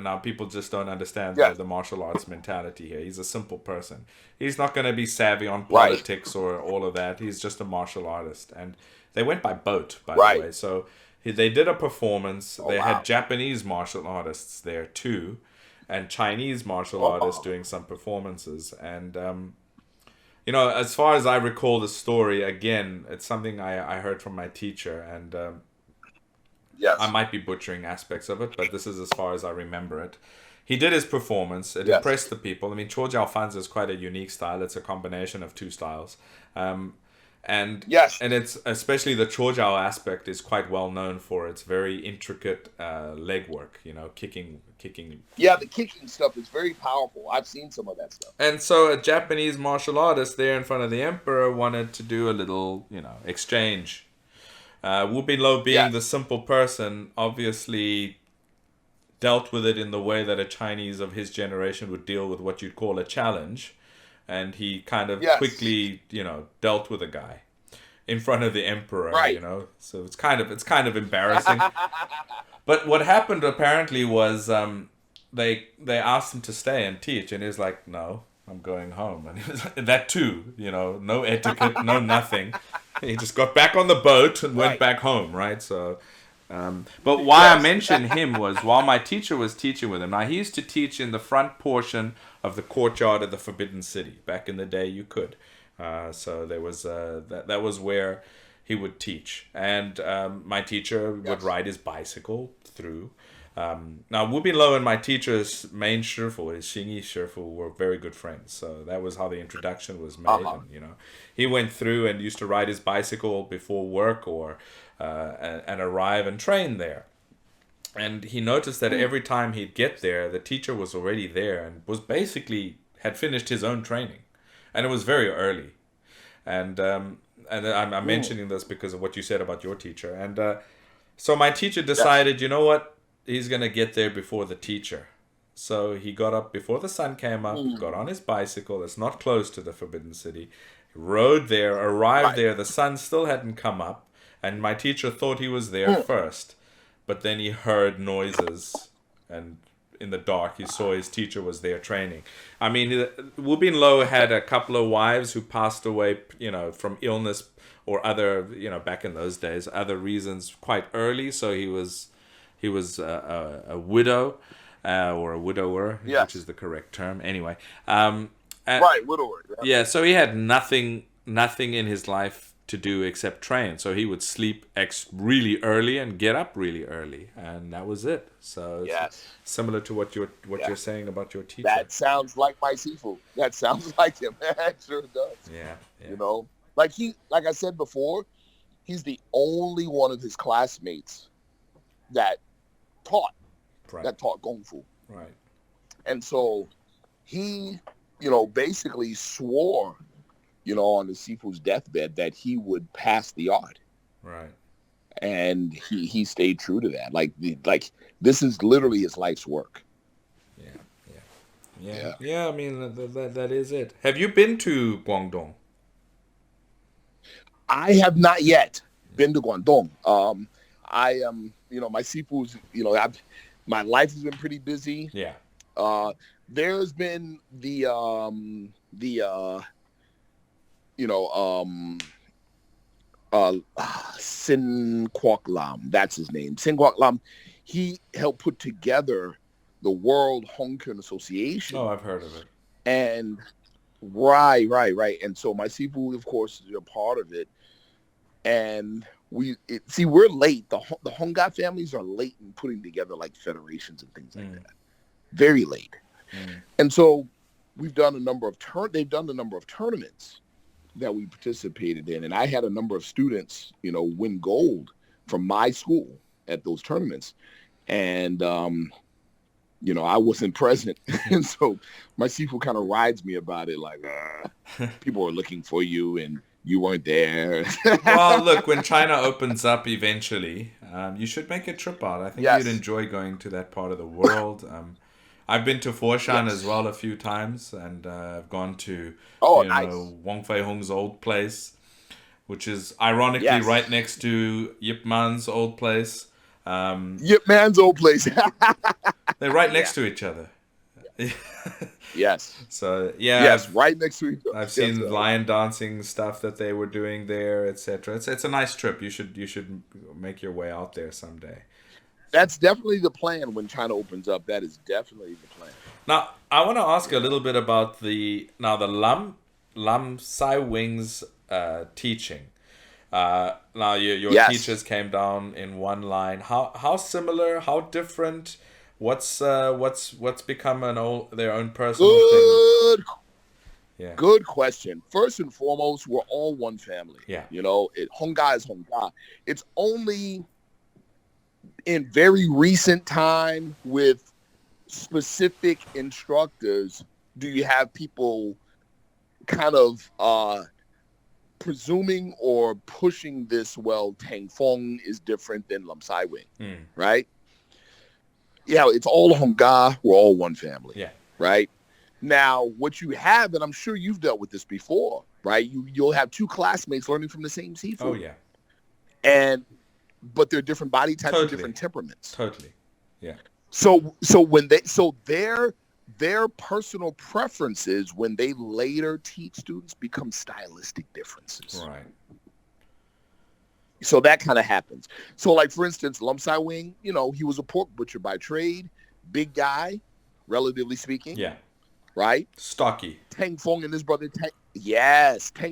Now people just don't understand the martial arts mentality here. He's a simple person. He's not going to be savvy on politics or all of that. He's just a martial artist. And they went by boat, by the way. So they did a performance. They had Japanese martial artists there too, and Chinese martial artists doing some performances. And as far as I recall the story, again, it's something I heard from my teacher, and I might be butchering aspects of it, but this is as far as I remember it. He did his performance. It impressed the people. I mean, Chojiao Fanzi is quite a unique style. It's a combination of two styles. And it's especially the Chojiao aspect is quite well known for its very intricate leg work, kicking. Yeah, the kicking stuff is very powerful. I've seen some of that stuff. And so a Japanese martial artist there in front of the emperor wanted to do a little, exchange. Wu Binlo, being the simple person, obviously dealt with it in the way that a Chinese of his generation would deal with what you'd call a challenge. And he kind of quickly, dealt with a guy in front of the emperor, So it's kind of embarrassing. But what happened apparently was they asked him to stay and teach, and he was like, "No, I'm going home." And he was like, that too, no etiquette, no nothing. He just got back on the boat and went back home, right? So, but why I mentioned him was while my teacher was teaching with him. Now, he used to teach in the front portion of the courtyard of the Forbidden City. Back in the day, you could. So there was that was where he would teach, and my teacher would ride his bicycle through. Now, Wu Binlo and my teacher's main Shifu, his Xingyi Shifu, were very good friends. So that was how the introduction was made. And, he went through and used to ride his bicycle before work or and arrive and train there. And he noticed that every time he'd get there, the teacher was already there and was basically had finished his own training. And it was very early. And I'm mentioning this because of what you said about your teacher. And so my teacher decided, you know what? He's going to get there before the teacher. So he got up before the sun came up, got on his bicycle. It's not close to the Forbidden City. Rode there, arrived there. The sun still hadn't come up. And my teacher thought he was there first. But then he heard noises. And in the dark, he saw his teacher was there training. I mean, Wu Binlo had a couple of wives who passed away, from illness or other, back in those days, other reasons quite early. So he was a widow or a widower, which is the correct term. Anyway, widower. Yeah, so he had nothing in his life to do except train. So he would sleep really early and get up really early, and that was it. So it's similar to what you're saying about your teacher. That sounds like my Sifu. That sounds like him. It sure does. Yeah. Like I said before, he's the only one of his classmates that taught Kung Fu. Right. And so he, basically swore, on the Sifu's deathbed that he would pass the art. Right. And he stayed true to that. Like this is literally his life's work. Yeah. I mean, that is it. Have you been to Guangdong? I have not yet been to Guangdong. I am, my Sifu's, my life has been pretty busy. Yeah. There's been Sin Kwok Lam. That's his name. Sin Kwok Lam. He helped put together the World Hongkong Association. Oh, I've heard of it. And right. And so my Sifu, of course, is a part of it. And we're late. The Hungar families are late in putting together like federations and things like that. Very late. And so they've done a number of tournaments that we participated in. And I had a number of students, win gold from my school at those tournaments. And, I wasn't present. And so my Sifu kind of rides me about it. Like, people are looking for you and you weren't there. Well, look, when China opens up eventually, you should make a trip out. I think you'd enjoy going to that part of the world. I've been to Foshan as well a few times, and I've gone to Wong Fei Hung's old place, which is ironically right next to Yip Man's old place. Yip Man's old place. They're right next to each other. Yes. So right next to each other. I've seen lion dancing stuff that they were doing there, etc. It's a nice trip. You should make your way out there someday. That's definitely the plan when China opens up. That is definitely the plan. Now, I want to ask you a little bit about the Lam Sai Wing's teaching. Now, your teachers came down in one line. How similar? How different? What's become their own personal thing? Yeah. Good question. First and foremost, we're all one family. Yeah. Hungar is Hungar. It's only in very recent time with specific instructors do you have people kind of presuming or pushing this, Tang Fong is different than Lam Sai Wing, right? Yeah, it's all Hungar. We're all one family. Yeah. Right? Now, what you have, and I'm sure you've dealt with this before, right? You'll have two classmates learning from the same Sifu. Oh, yeah. But they're different body types and different temperaments. Totally. Yeah. So their personal preferences when they later teach students become stylistic differences. Right. So that kind of happens. So like, for instance, Lam Sai Wing, he was a pork butcher by trade, big guy, relatively speaking. Yeah. Right? Stocky. Tang Fong and his brother Tang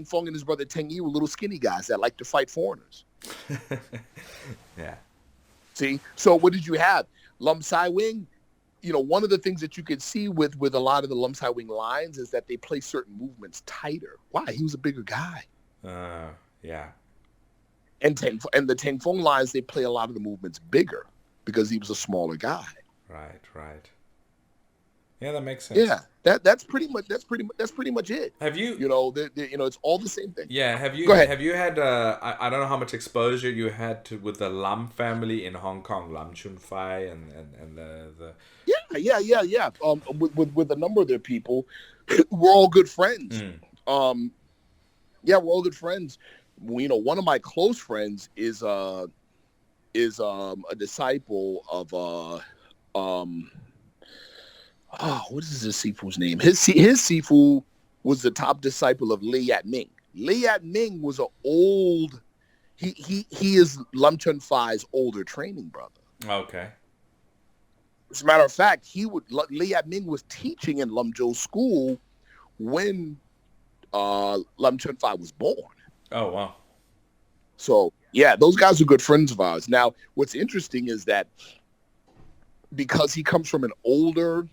Fong and his brother Xingyi were little skinny guys that like to fight foreigners. Yeah. See? So what did you have? Lam Sai Wing, one of the things that you could see with a lot of the Lam Sai Wing lines is that they play certain movements tighter. Why? He was a bigger guy. Yeah. And the Tang Fong lines, they play a lot of the movements bigger because he was a smaller guy. Right. Yeah, that makes sense. Yeah, that's pretty much it. Have you? It's all the same thing. Yeah. Have you? Go ahead. Have you had? I don't know how much exposure you had with the Lam family in Hong Kong, Lam Chun Fai and the. Yeah. With a number of their people, we're all good friends. We're all good friends. One of my close friends is a disciple of what is this Sifu's name? His Sifu was the top disciple of Li Yat Ming. Li Yat Ming was he is Lam Chun Fai's older training brother. Okay. As a matter of fact, Li Yat Ming was teaching in Lam Zhou School when Lam Chun Fai was born. Oh, wow. So, yeah, those guys are good friends of ours. Now, what's interesting is that because he comes from an older,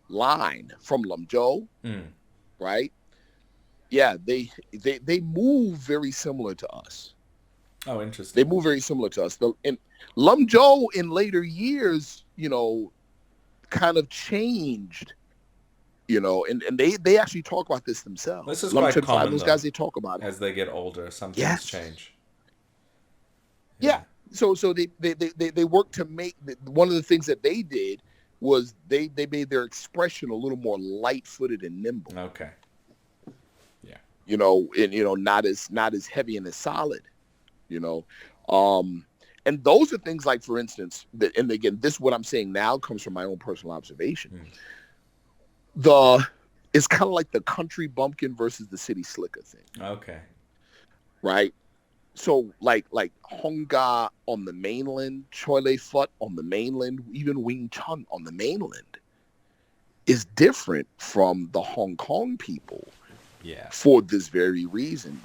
line from Lam Zhou, right? Yeah, they move very similar to us. Oh, interesting. They move very similar to us. And Lam Zhou in later years, kind of changed, and they actually talk about this themselves. This is quite common. Those guys, they talk about it. As they get older, some things change. Yeah. So they work to make one of the things that they did was they made their expression a little more light-footed and nimble. Okay. Yeah. Not as heavy and as solid. And those are things like, for instance, and again, this what I'm saying now comes from my own personal observation. It's kind of like the country bumpkin versus the city slicker thing, Okay. right? So like Hungar on the mainland, Choi Lei Fut on the mainland, even Wing Chun on the mainland is different from the Hong Kong people Yeah. for this very reason.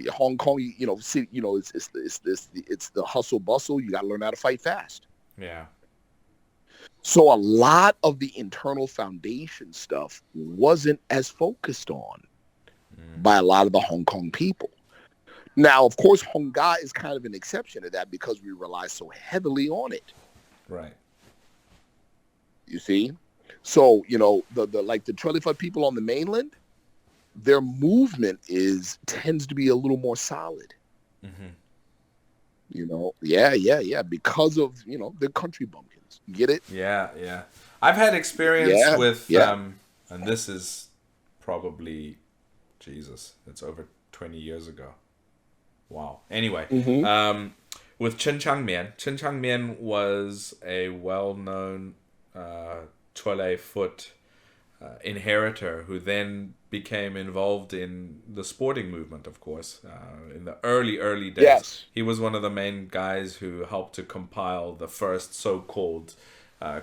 Hong Kong, it's the hustle bustle. You got to learn how to fight fast. Yeah. So a lot of the internal foundation stuff wasn't as focused on by a lot of the Hong Kong people. Now, of course, Hungar is kind of an exception to that because we rely so heavily on it. Right. You see? So, the Trelifut people on the mainland, their movement tends to be a little more solid. Mm-hmm. Yeah, because of, the country bumpkins. Get it? Yeah. I've had experience with, and this is probably, Jesus, it's over 20 years ago. Wow. Anyway, with Chen Changmian. Chen Changmian was a well-known Chole Foot inheritor who then became involved in the sporting movement, of course, in the early days. Yes. He was one of the main guys who helped to compile the first so-called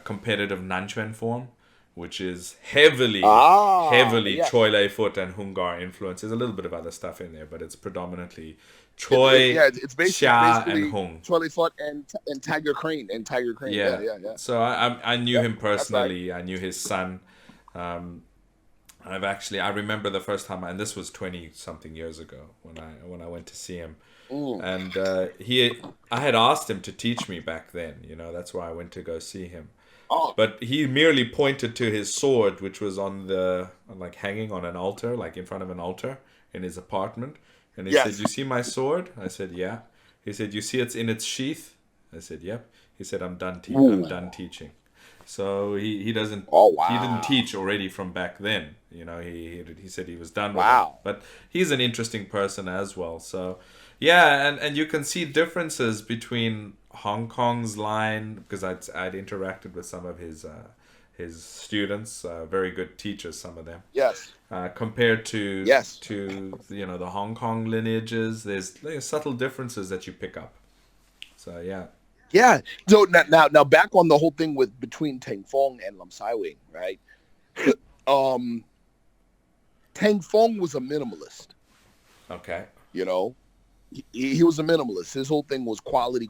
competitive Nanchuan form, which is heavily yes. Choi Lei Foot and Hungar influence. There's a little bit of other stuff in there, but it's predominantly Choi, it's basically Xia, and Hung. Choi Lei Fut and Tiger Crane. Yeah. So I knew him personally. Right. I knew his son. I remember the first time, and this was 20 something years ago when I went to see him. And I had asked him to teach me back then. That's why I went to go see him. But he merely pointed to his sword, which was hanging on an altar, like in front of an altar in his apartment. And he said, "You see my sword?" I said, "Yeah." He said, "You see it's in its sheath?" I said, "Yep." He said, I'm done teaching." So he doesn't. Oh, wow. He didn't teach already from back then. He said he was done with Wow. it. But he's an interesting person as well. So yeah, and you can see differences between Hong Kong's line, because I'd interacted with some of his students, very good teachers, some of them. Yes. Compared to Yes. the Hong Kong lineages, there's subtle differences that you pick up. So yeah. Yeah. So now back on the whole thing between Tang Fong and Lam Sai Wing, right? Tang Fong was a minimalist. Okay. He was a minimalist. His whole thing was quality,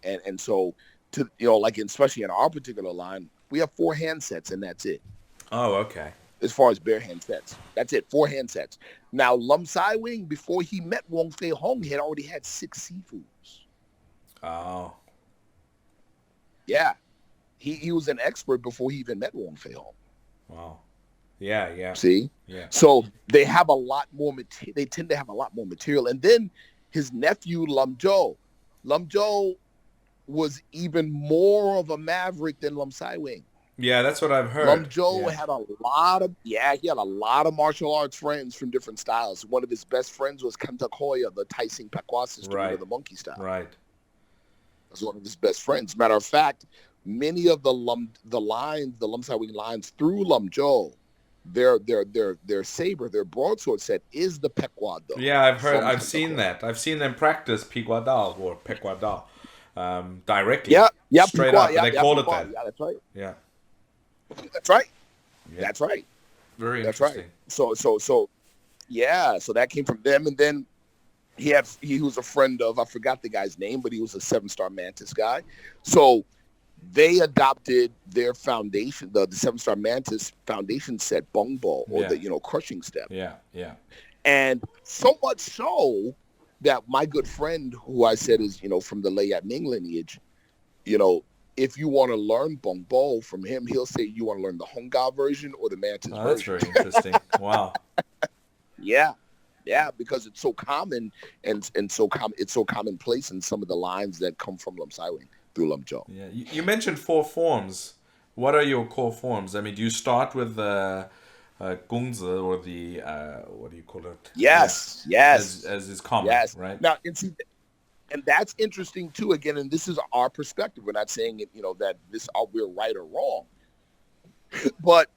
and so especially in our particular line, we have 4 handsets and that's it. Oh, okay. As far as bare handsets, that's it. 4 handsets. Now Lam Sai Wing, before he met Wong Fei Hong, had already had 6 sifus. Oh. Yeah, he was an expert before he even met Wong Fei Hong. Wow. Yeah. See? Yeah. So they have a lot more they tend to have a lot more material. And then his nephew, Lam Zhou was even more of a maverick than Lam Sai Wing. Yeah, that's what I've heard. Lam Zhou had a lot of martial arts friends from different styles. One of his best friends was Kantak Hoya, the Tai Sing Pekwa system, of the monkey style. Right. That's one of his best friends. Matter of fact, many of the Lam Sai Wing lines through Lam Zhou, their saber, their broadsword set is the Pekwa Do. Yeah, I've seen that. I've seen them practice Pekwa Dao or Pekwa Dao directly. Yeah, straight up. They call it that. Yeah, that's right. Yeah. That's right. Yeah. That's right. Very That's interesting. right. So that came from them, and then he was a friend of, I forgot the guy's name, but he was a 7-star Mantis guy. So they adopted their foundation, the 7-star Mantis foundation set, Bungbo, or the crushing step. Yeah. And so much so that my good friend, who I said is from the Lei Ming lineage, if you want to learn Bungbo from him, he'll say you want to learn the Hungar version or the Mantis version. That's very interesting. Wow. Yeah, because it's so common and it's so commonplace in some of the lines that come from Lam Sai Wing through Lam Zhou. Yeah, you mentioned 4 forms. What are your core forms? I mean, do you start with the Gongzi or the what do you call it? Yes. As is common, right? Now, and that's interesting too. Again, and this is our perspective. We're not saying it, that we're right or wrong, but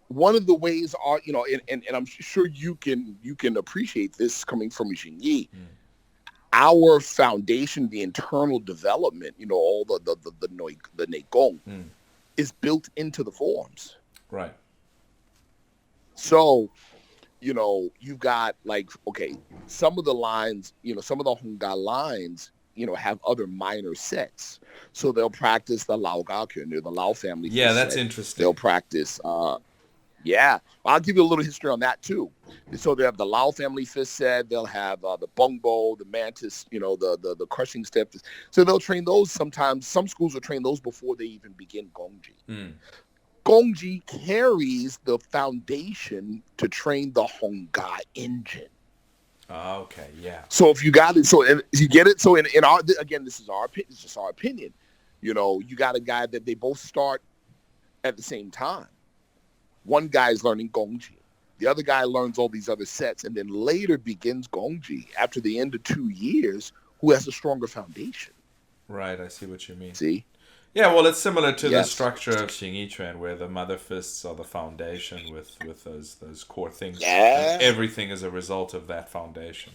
one of the ways are, and I'm sure you can appreciate this coming from Xingyi. Our foundation, the internal development, all the neigong is built into the forms. Right. So, you've got like, okay, some of the lines, some of the Hungar lines, have other minor sets. So they'll practice the Lao Gakun, the Lao family. Yeah, that's set. interesting. They'll practice, I'll give you a little history on that too. So they have the Lao family fist set. They'll have the bongbo, the mantis, the crushing step. So they'll train those sometimes. Some schools will train those before they even begin gongji. Gongji carries the foundation to train the Hungar engine. Okay, yeah. So if you got it, so if you get it, so in our, again, this is our opinion. It's just our opinion. You got a guy that they both start at the same time. One guy is learning gongji. The other guy learns all these other sets and then later begins gongji after the end of 2 years, who has a stronger foundation. Right, I see what you mean. See? Yeah, well, it's similar to the structure of Xingyi Quan, where the mother fists are the foundation with those core things. Yeah. And everything is a result of that foundation.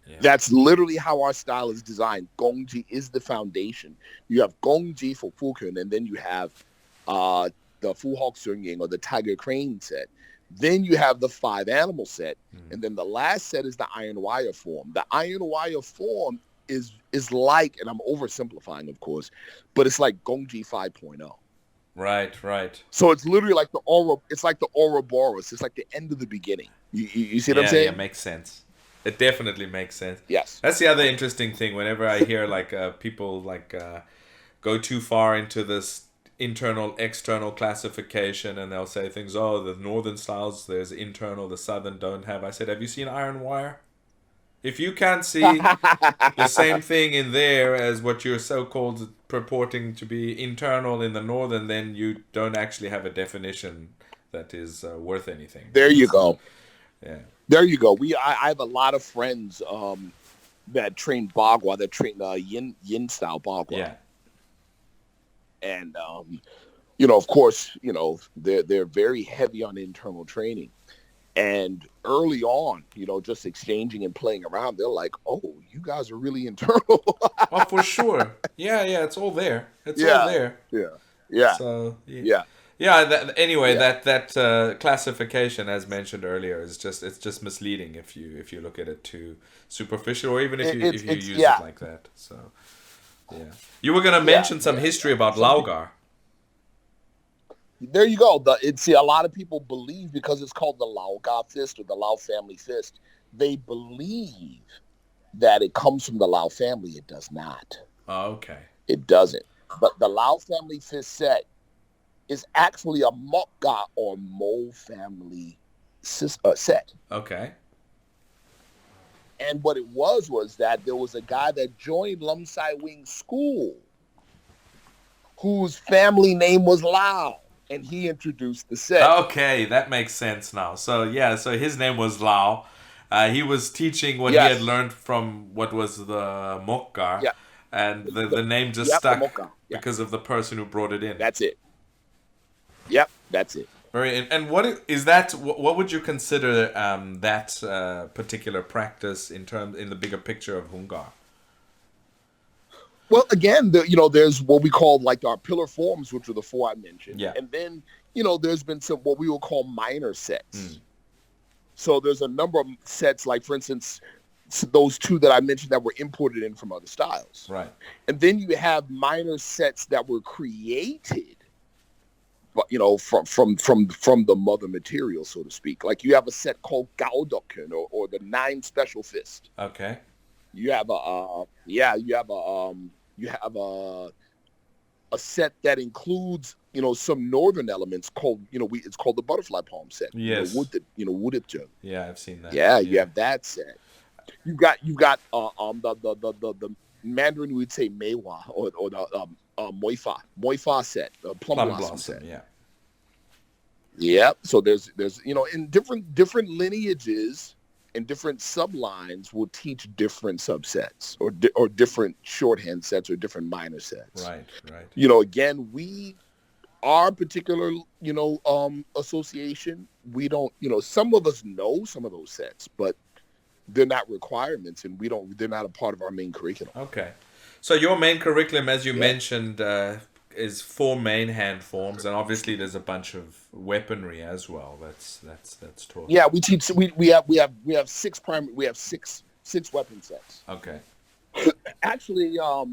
Yeah. That's literally how our style is designed. Gongji is the foundation. You have gongji for Fukun, and then you have the Fu Hawk Sungying or the Tiger Crane set. Then you have the 5 animal set, and then the last set is the iron wire form. The iron wire form is like, and I'm oversimplifying, of course, but it's like Gongji 5.0. Right. So it's literally like the Ouroboros. It's like the end of the beginning. You see what I'm saying? Yeah, makes sense. It definitely makes sense. Yes. That's the other interesting thing. Whenever I hear people go too far into this internal external classification, and they'll say things, the northern styles, there's internal, the southern don't have. I said, have you seen iron wire? If you can't see the same thing in there as what you're so-called purporting to be internal in the northern, then you don't actually have a definition that is worth anything. There you go. Yeah. There you go. I have a lot of friends that train Bagua, that train Yin style Bagua. Yeah. And of course, they're very heavy on internal training. And early on, just exchanging and playing around, they're like, "Oh, you guys are really internal." Oh, for sure. Yeah, it's all there. It's all there. Yeah. So yeah. That classification, as mentioned earlier, it's just misleading if you look at it too superficial, or even if you use it like that. So yeah, you were gonna mention some history about Laugar. There you go. A lot of people believe, because it's called the Lao Ga fist or the Lao family fist, they believe that it comes from the Lao family. It does not. Oh, okay. It doesn't. But the Lao family fist set is actually a Mokga or Mo family set. Okay. And what it was that there was a guy that joined Lum Sai Wing School whose family name was Lao. And he introduced the set. Okay, that makes sense now. So his name was Lao. He was teaching what he had learned from what was the Mokgar. Yeah. And the name just stuck because of the person who brought it in. That's it. Yep, that's it. And what is that? What would you consider that particular practice in the bigger picture of Hungar? Well, again, there's what we call like our pillar forms, which are the 4 I mentioned. Yeah. And then, there's been some what we will call minor sets. So there's a number of sets, like, for instance, those 2 that I mentioned that were imported in from other styles. Right. And then you have minor sets that were created, but from the mother material, so to speak. Like you have a set called Gaodokken or the 9 special fist. Okay. You have a set that includes some northern elements called it's called the butterfly palm set. Yes. Wudipja. Yeah, I've seen that. Yeah, you have that set. You got the Mandarin we'd say Meiwa or the Moifa set, plum blossom set. Yeah. Yeah. So there's in different lineages. And different sublines will teach different subsets or different shorthand sets or different minor sets. Right. Again, our particular, association, we don't, some of us know some of those sets, but they're not requirements, and they're not a part of our main curriculum. Okay. So your main curriculum, as you Yeah. mentioned, is 4 main hand forms, and obviously there's a bunch of weaponry as well. That's taught. Yeah, we teach. We have six primary. We have six weapon sets. Okay. Actually, I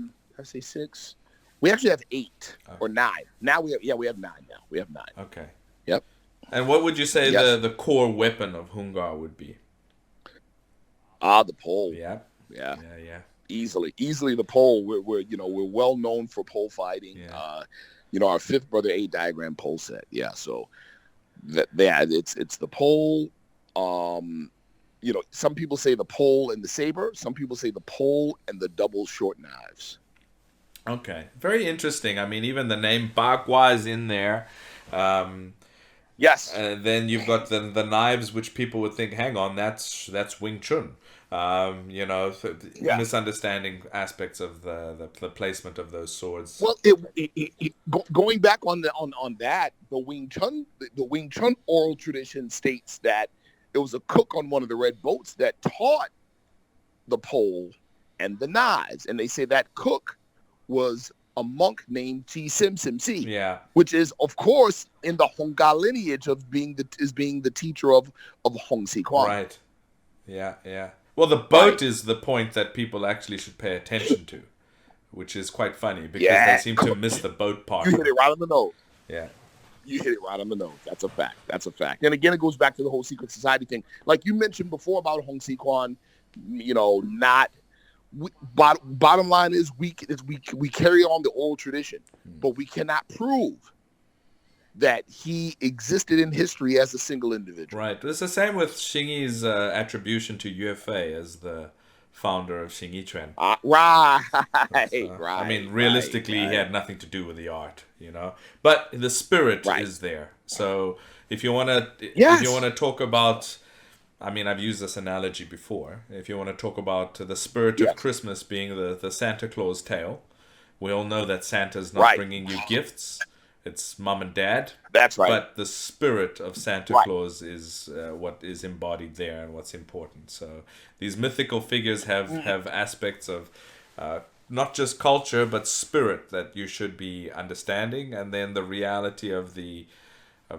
say six. We actually have 8 or 9. Now we have 9 now. We have 9. Okay. Yep. And what would you say Yes. the core weapon of Hungar would be? The pole. Yeah. Yeah. Yeah. Easily the pole. We're well known for pole fighting. Yeah. Our 5th brother 8 diagram pole set. Yeah. So it's the pole. Some people say the pole and the saber. Some people say the pole and the double short knives. Okay. Very interesting. I mean, even the name Bagua is in there. Yes. And then you've got the knives, which people would think, hang on, that's Wing Chun. Misunderstanding aspects of the placement of those swords. Well, going back on that, the Wing Chun oral tradition states that it was a cook on one of the red boats that taught the pole and the knives, and they say that cook was a monk named Chee Si, Yeah. which is, of course, in the Hungar lineage of being the teacher of Hong Si Quan. Right. Yeah. Well, the boat is the point that people actually should pay attention to, which is quite funny because they seem to miss the boat part. You hit it right on the nose. Yeah. You hit it right on the nose. That's a fact. And again, it goes back to the whole secret society thing. Like you mentioned before about Hong Si Quan, bottom line is we carry on the oral tradition, but we cannot prove that he existed in history as a single individual. Right. It's the same with Xingyi's attribution to Yue Fei as the founder of Xingyi Quan. Right. I mean, realistically, he had nothing to do with the art, But the spirit is there. So if you want to talk about, I mean, I've used this analogy before. If you want to talk about the spirit of Christmas being the Santa Claus tale, we all know that Santa's not bringing you gifts. It's mom and dad. That's right. But the spirit of Santa Claus is what is embodied there and what's important. So these mythical figures have aspects of not just culture, but spirit that you should be understanding. And then the reality of the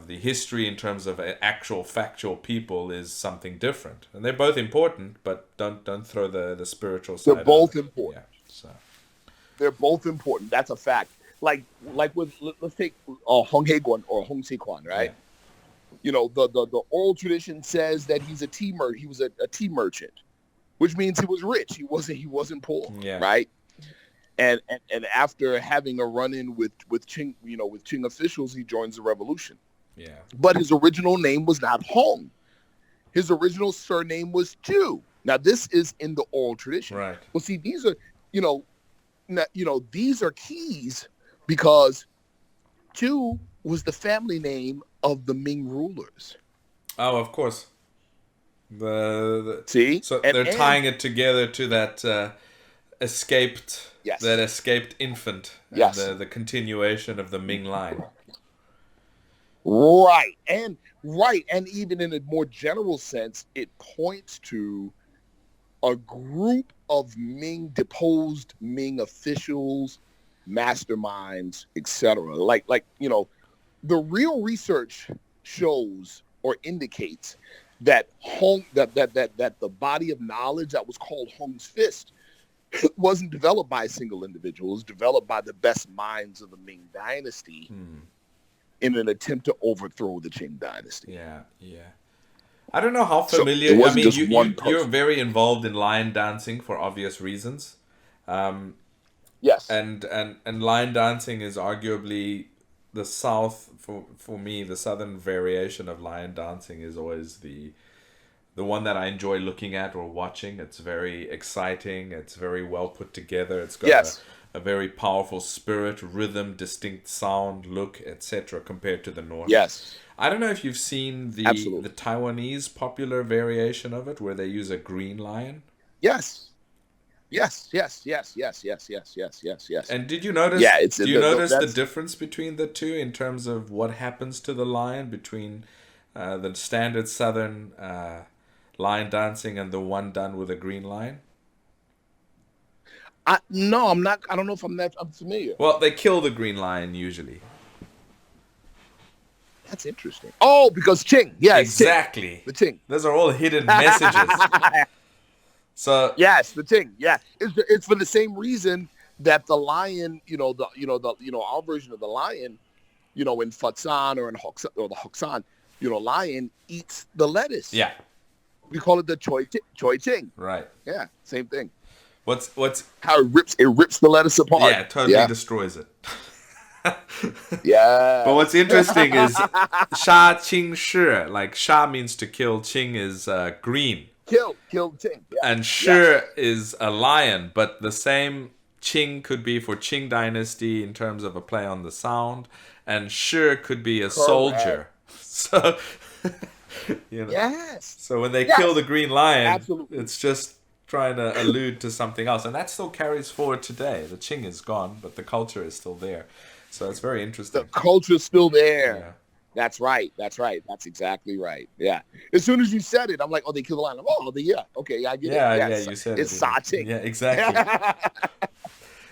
history in terms of actual factual people is something different. And they're both important, but don't throw the spiritual side. They're both important. Yeah, so. They're both important. That's a fact. Like with, let's take Hong He Guan or Hong Si Quan, right? Yeah. The oral tradition says that he was a tea merchant, which means he was rich. He wasn't poor, right? And after having a run-in with Qing, with Qing officials, he joins the revolution. Yeah. But his original name was not Hong. His original surname was Chu. Now this is in the oral tradition. Right. Well, see, these are, these are keys. Because Chu was the family name of the Ming rulers. Oh, of course. See? So they're tying it together to that escaped infant. Yes. And the continuation of the Ming line. Right. And even in a more general sense, it points to a group of deposed Ming officials, masterminds, etc. Like the real research shows or indicates that that the body of knowledge that was called Hong's Fist wasn't developed by a single individual. It was developed by the best minds of the Ming Dynasty in an attempt to overthrow the Qing Dynasty. Yeah. I don't know how familiar. So I mean, you're very involved in lion dancing for obvious reasons. Yes. And line dancing is arguably the south for me. The southern variation of lion dancing is always the one that I enjoy looking at or watching. It's very exciting. It's very well put together. It's got a very powerful spirit, rhythm, distinct sound, look, etc. compared to the north. Yes. I don't know if you've seen the Taiwanese popular variation of it where they use a green lion. Yes. Yes. And did you notice? Yeah, it's Do you notice the that's difference between the two in terms of what happens to the lion between the standard Southern lion dancing and the one done with a green lion? no, I'm not. I don't know if I'm familiar. Well, they kill the green lion usually. That's interesting. Oh, because Ching. Yeah, it's Ching. Exactly. The Ching. Those are all hidden messages. So Yes, the Ching. Yeah, it's for the same reason that the lion, our version of the lion, in Fatsan or in Hoxan, or the Hoxan, lion eats the lettuce. yeah, We call it the Choi Ching. right. Yeah, same thing. What's How it rips the lettuce apart. yeah, it totally destroys it. Yeah. But what's interesting is Sha Qing Shi, like Sha means to kill, Qing is green. Kill Ching. Yeah. And Shi is a lion, but the same Qing could be for Qing dynasty in terms of a play on the sound, and Shi could be a soldier. So, Yes. So when they kill the green lion, Absolutely. it's just trying to allude to something else, and that still carries forward today. The Qing is gone, but the culture is still there. So it's very interesting. The culture's still there. Yeah. That's right. That's exactly right. Yeah. As soon as you said it, I'm like, oh, they killed the lion. Yeah. Okay, yeah, I get it. Yeah, you said it's it. Sa Ching. Yeah, exactly.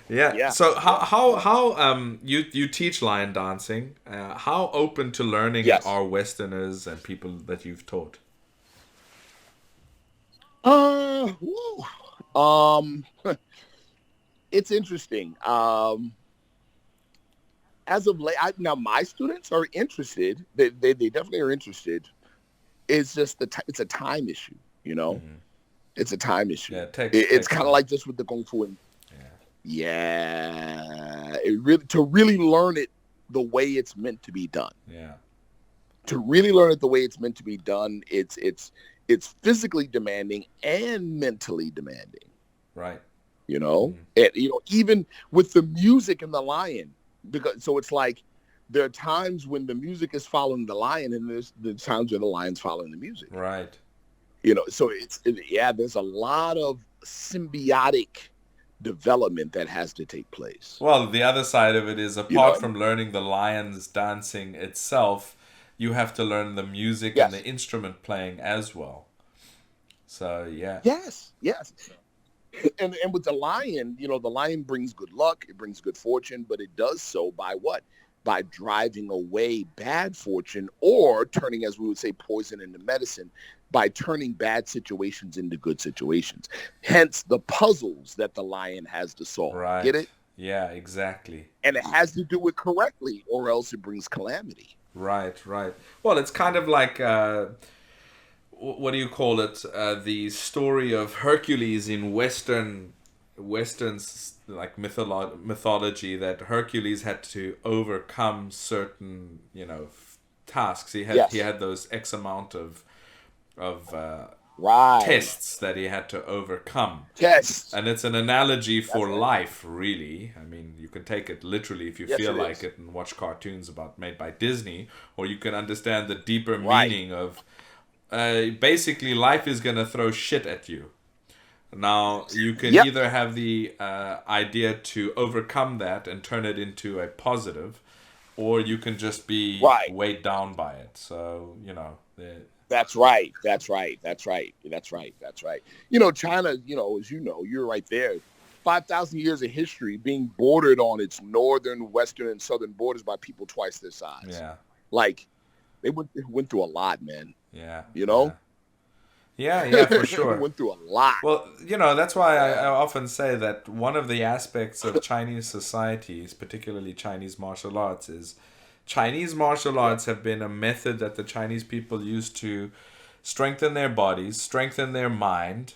Yeah. So how you teach lion dancing? How open to learning are Westerners and people that you've taught? It's interesting. As of late, now my students are interested. They definitely are interested. It's just it's a time issue, Mm-hmm. It's a time issue. Yeah, it's kind of like just with the Kung Fu. Yeah. To really learn it the way it's meant to be done. Yeah. To really learn it the way it's meant to be done, it's physically demanding and mentally demanding. Right. And, even with the music and the lion, so it's like there are times when the music is following the lion, and there's the times where the lion's following the music. Right. So there's a lot of symbiotic development that has to take place. Well, the other side of it is, apart from learning the lion's dancing itself, you have to learn the music and the instrument playing as well. So, yeah. Yes. And with the lion, the lion brings good luck, it brings good fortune, but it does so by what? By driving away bad fortune, or turning, as we would say, poison into medicine, by turning bad situations into good situations. Hence the puzzles that the lion has to solve. Right. Get it? Yeah, exactly. And it has to do it correctly, or else it brings calamity. Right. Well, it's kind of like... what do you call it? The story of Hercules in Western like mythology, that Hercules had to overcome certain tasks. He had those X amount of tests that he had to overcome. Tests. And it's an analogy for life, really. I mean, you can take it literally if you feel like it and watch cartoons made by Disney, or you can understand the deeper meaning of. Basically, life is going to throw shit at you. Now, you can either have the idea to overcome that and turn it into a positive, or you can just be weighed down by it. So, That's right. China, as you're right there. 5,000 years of history being bordered on its northern, western, and southern borders by people twice their size. Yeah. Like, they went through a lot, man. Yeah. Yeah, for sure. Went through a lot. Well, that's why I often say that one of the aspects of Chinese societies, particularly Chinese martial arts, is Chinese martial arts have been a method that the Chinese people use to strengthen their bodies, strengthen their mind,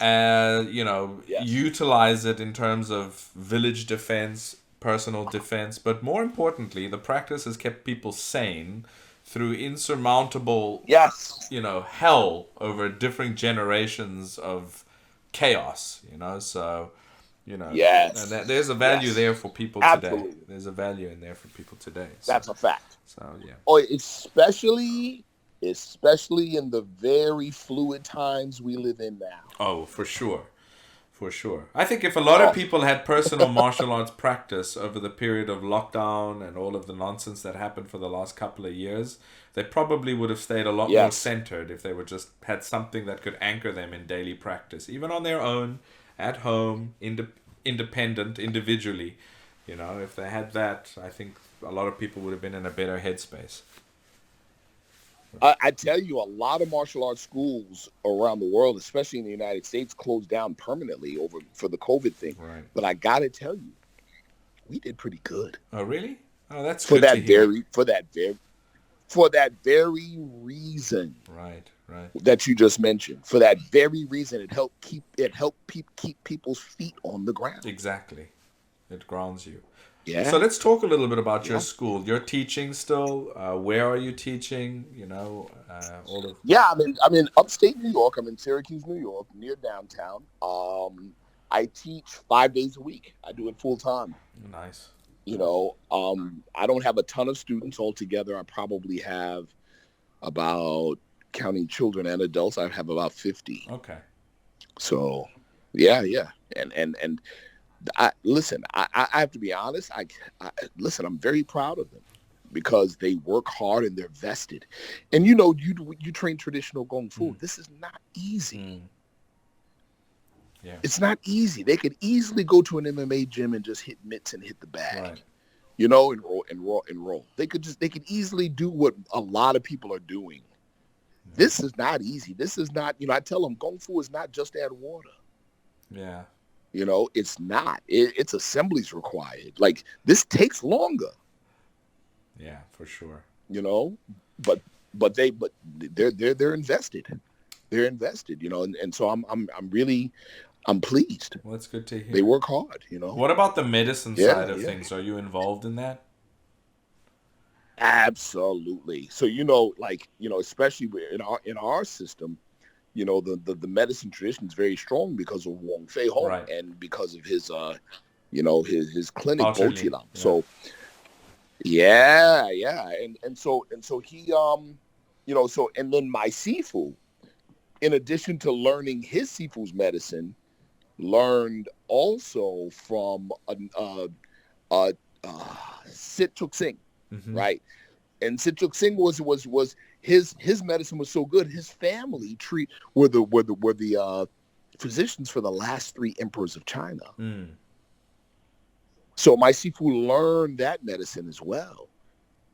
and utilize it in terms of village defense, personal defense, but more importantly, the practice has kept people sane through insurmountable, hell over different generations of chaos, so, and there's a value there for people today. There's a value in there for people today. So, that's a fact. So, yeah. Oh, especially in the very fluid times we live in now. Oh, for sure. For sure. I think if a lot of people had personal martial arts practice over the period of lockdown and all of the nonsense that happened for the last couple of years, they probably would have stayed a lot more centered if they were just had something that could anchor them in daily practice, even on their own, at home, independent, individually. You know, if they had that, I think a lot of people would have been in a better headspace. I tell you, a lot of martial arts schools around the world, especially in the United States, closed down permanently for the COVID thing. Right. But I got to tell you, we did pretty good. Oh, really? Oh, that's good to hear. For that very reason. Right. That you just mentioned. For that very reason, it helped keep people's feet on the ground. Exactly. It grounds you. Yeah. So let's talk a little bit about your school. You're teaching still. Where are you teaching? You know, all of. Yeah, I'm in upstate New York. I'm in Syracuse, New York, near downtown. I teach 5 days a week. I do it full time. Nice. You know, I don't have a ton of students altogether. I probably have about, counting children and adults, I have about 50. Okay. So, yeah, and. I have to be honest. Listen, I'm very proud of them because they work hard and they're vested. And you know, you train traditional Kung Fu. This is not easy. Yeah. It's not easy. They could easily go to an MMA gym and just hit mitts and hit the bag. Right. You know, and roll. They could easily do what a lot of people are doing. Yeah. This is not easy. This is not, I tell them Kung Fu is not just add water. Yeah. You know, it's not. It's assemblies required. Like, this takes longer. Yeah, for sure. You know, but they're invested. They're invested. You know, and so I'm pleased. Well, that's good to hear. They work hard. You know. What about the medicine side of things? Are you involved in that? Absolutely. So especially in our system. You know, the medicine tradition is very strong because of Wong Fei Hong and because of his, his clinic, Bochilam. Yeah. So, yeah. And so he, and then my Sifu, in addition to learning his Sifu's medicine, learned also from Sit Tuk Sing, right? And Sit Tuk Sing was his medicine was so good. His family were the physicians for the last 3 emperors of China. So my Sifu learned that medicine as well,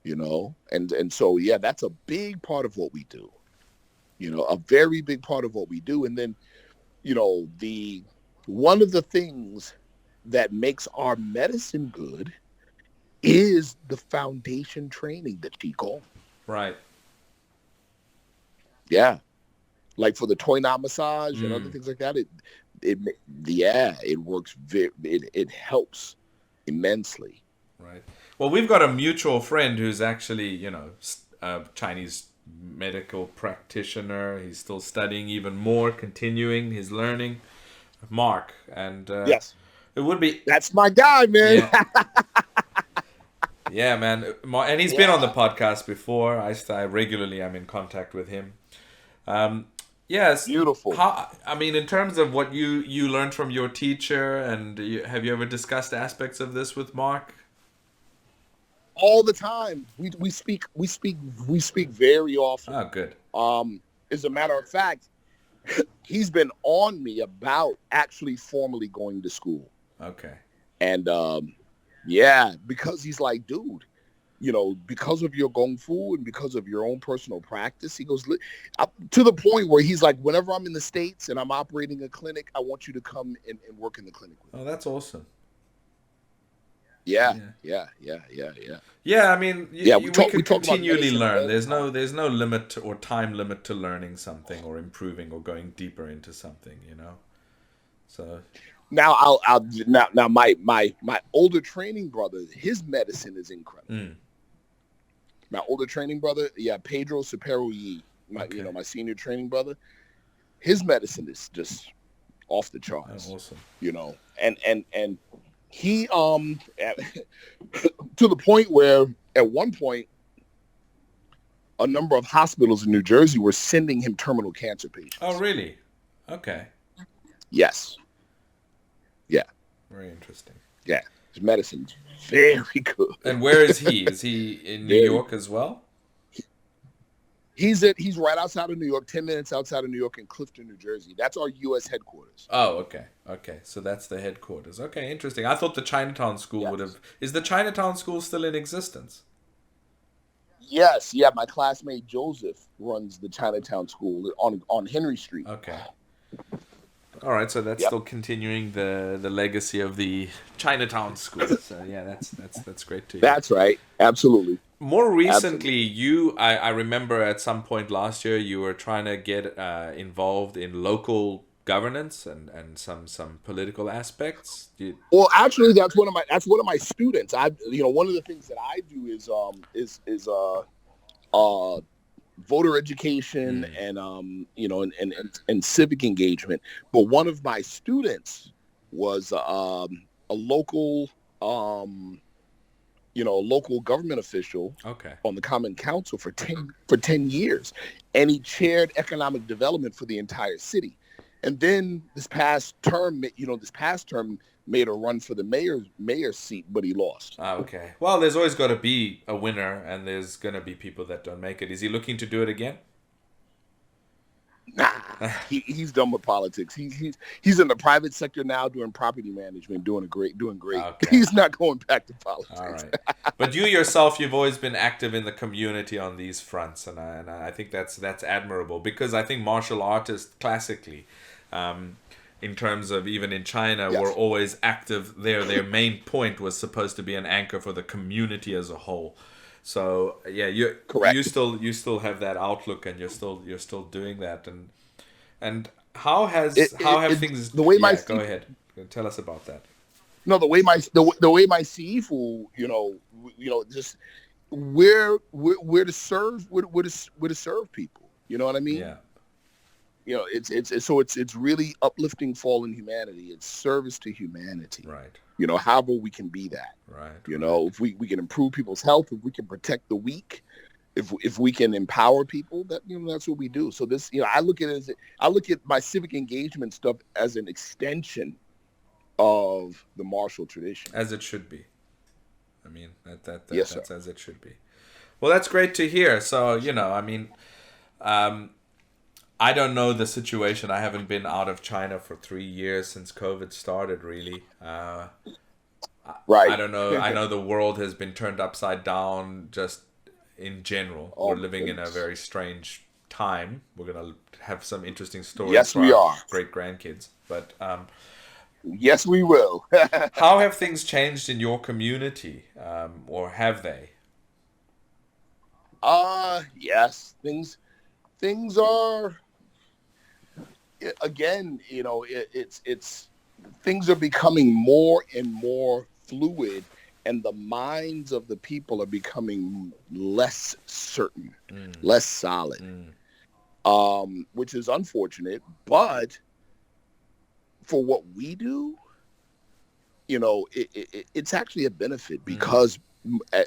you know, and so that's a big part of what we do, you know, a very big part of what we do. And then, you know, one of the things that makes our medicine good is the foundation training, the Qigong. Right. Yeah. Like for the Toi Knot massage and other things like that, it works. It helps immensely. Right. Well, we've got a mutual friend who's actually, a Chinese medical practitioner. He's still studying even more, continuing his learning. Mark. And yes, it would be. That's my guy, man. Yeah. Yeah, man. And he's been on the podcast before. I regularly am in contact with him. Yes. Beautiful. In terms of what you learned from your teacher, and have you ever discussed aspects of this with Mark? All the time. We speak very often. Oh, good. As a matter of fact, he's been on me about actually formally going to school. Okay. And because he's like, dude, you know, because of your Kung Fu and because of your own personal practice, he goes to the point where he's like, whenever I'm in the States and I'm operating a clinic, I want you to come and work in the clinic with me. Oh, that's awesome. Yeah. Yeah, I mean, we can continually learn. There's no limit or time limit to learning something or improving or going deeper into something, you know. So now now my older training brother, his medicine is incredible. My older training brother, Pedro Cepero Yi, my senior training brother, his medicine is just off the charts. Oh, awesome. You know, and he to the point where at one point a number of hospitals in New Jersey were sending him terminal cancer patients. Oh, really? Okay. Yes. Very interesting. Yeah, his medicine's very good. And where is he? Is he in New York as well? He's right outside of New York, 10 minutes outside of New York in Clifton, New Jersey. That's our U.S. headquarters. Oh, okay. Okay, so that's the headquarters. Okay, interesting. I thought the Chinatown School would have... Is the Chinatown School still in existence? Yes, yeah. My classmate Joseph runs the Chinatown School on Henry Street. Okay. All right, so that's still continuing the legacy of the Chinatown School. So yeah, that's great to hear. That's right. Absolutely. More recently, I remember at some point last year you were trying to get involved in local governance and some political aspects. Well, actually, that's one of my students. One of the things that I do is voter education and civic engagement. But one of my students was a local local government official on the Common Council for 10 years, and he chaired economic development for the entire city. And then this past term made a run for the mayor's seat, but he lost. Okay. Well, there's always got to be a winner, and there's going to be people that don't make it. Is he looking to do it again? Nah, he's done with politics. He's in the private sector now, doing property management, doing great. Okay. He's not going back to politics. All right. But you yourself, you've always been active in the community on these fronts, and I think that's admirable, because I think martial artists classically, in terms of even in China, were always active there. Their main point was supposed to be an anchor for the community as a whole. So yeah, you still have that outlook, and you're still doing that. And how have things? The way my go ahead, tell us about that. No, the way my Sifu, just where to serve, where to serve people. You know what I mean? Yeah. It's really uplifting fallen humanity. It's service to humanity. Right. However we can be that. Right. If we can improve people's health, if we can protect the weak, if we can empower people, that's what we do. So this, I look at my civic engagement stuff as an extension of the martial tradition. As it should be. I mean, yes, that's as it should be. Well, that's great to hear. So, I don't know the situation. I haven't been out of China for 3 years since COVID started, really. Right. I don't know. I know the world has been turned upside down just in general. We're living in a very strange time. We're going to have some interesting stories for our great-grandkids. But yes, we will. how have things changed in your community, or have they? Yes. Things are... Again, it's things are becoming more and more fluid, and the minds of the people are becoming less certain, less solid, which is unfortunate. But for what we do, it's actually a benefit, because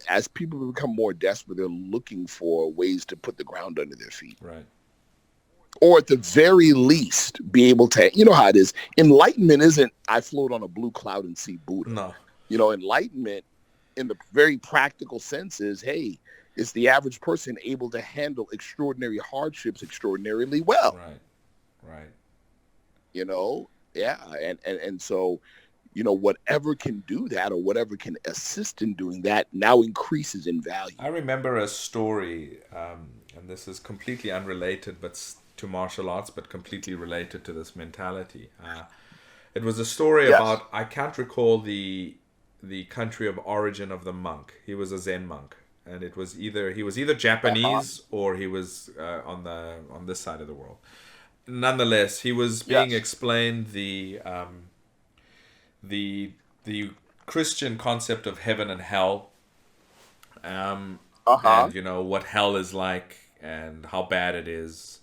as people become more desperate, they're looking for ways to put the ground under their feet. Right. Or at the very least, be able to, how it is. Enlightenment isn't, I float on a blue cloud and see Buddha. No. Enlightenment in the very practical sense is, hey, is the average person able to handle extraordinary hardships extraordinarily well? Right. Yeah. And so, whatever can do that, or whatever can assist in doing that, now increases in value. I remember a story, and this is completely unrelated to martial arts, but completely related to this mentality. It was a story about, I can't recall the country of origin of the monk. He was a Zen monk, and he was either Japanese or he was on this side of the world. Nonetheless, he was being explained the Christian concept of heaven and hell, and what hell is like, and how bad it is,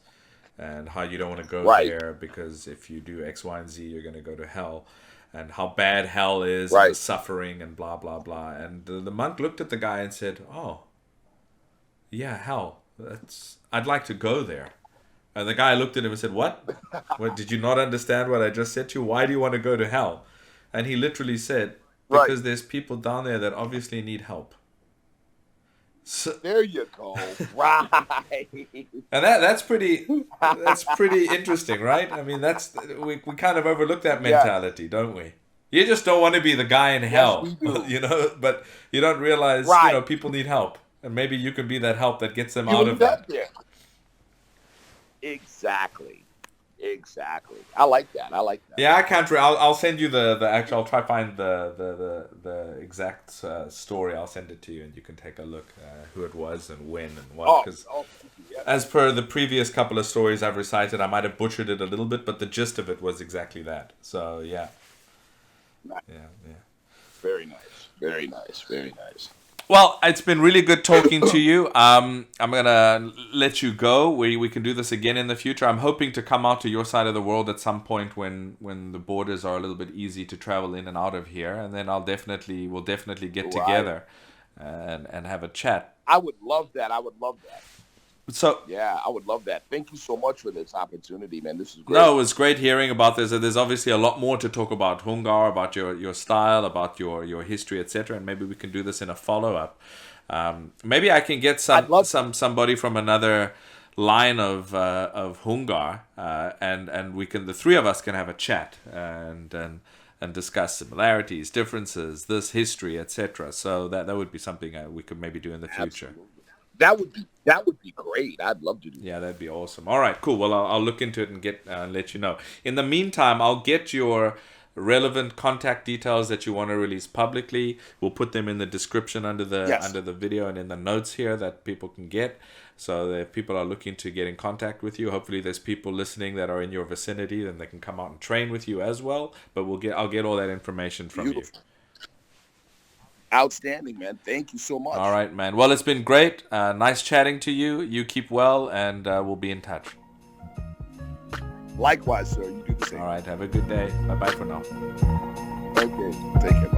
and how you don't want to go there, because if you do X, Y, and Z, you're going to go to hell, and how bad hell is, and the suffering, and blah, blah, blah. And the monk looked at the guy and said, oh, yeah, hell. I'd like to go there. And the guy looked at him and said, what? Did you not understand what I just said to you? Why do you want to go to hell? And he literally said, Right. because there's people down there that obviously need help. So, There you go. Right. and that's pretty interesting, right? I mean, we kind of overlook that Yes. mentality, don't we? You just don't want to be the guy in hell, we do. you know, but you don't realize, Right. people need help. And maybe you can be that help that gets them You out of that. there. Exactly. I like that. Yeah, I can't. I'll send you the actual. I'll try find the exact story. I'll send it to you, and you can take a look who it was and when and what. Because as per the previous couple of stories I've recited, I might have butchered it a little bit, but the gist of it was exactly that. So yeah. Very nice. Well, it's been really good talking to you. I'm gonna let you go. We can do this again in the future. I'm hoping to come out to your side of the world at some point when the borders are a little bit easy to travel in and out of here, and then we'll definitely get together and have a chat. I would love that. So yeah, I would love that. Thank you so much for this opportunity, man. This is great. No, it was great hearing about this. There's obviously a lot more to talk about Hungar, about your style, about your history, etc. And maybe we can do this in a follow-up. Maybe I can get somebody from another line of Hungar, and the three of us can have a chat and discuss similarities, differences, this history, etc. So that would be something we could maybe do in the future. Absolutely. That would be great. I'd love to do that. Yeah, that'd be awesome. All right, cool. Well, I'll look into it and let you know. In the meantime, I'll get your relevant contact details that you want to release publicly. We'll put them in the description under the video and in the notes here that people can get. So that if people are looking to get in contact with you, hopefully there's people listening that are in your vicinity, then they can come out and train with you as well. But I'll get all that information from you. Outstanding, man. Thank you so much. All right, man. Well, it's been great. Nice chatting to you. You keep well, and we'll be in touch. Likewise, sir. You do the same. All right. Have a good day. Bye-bye for now. Okay. Take care.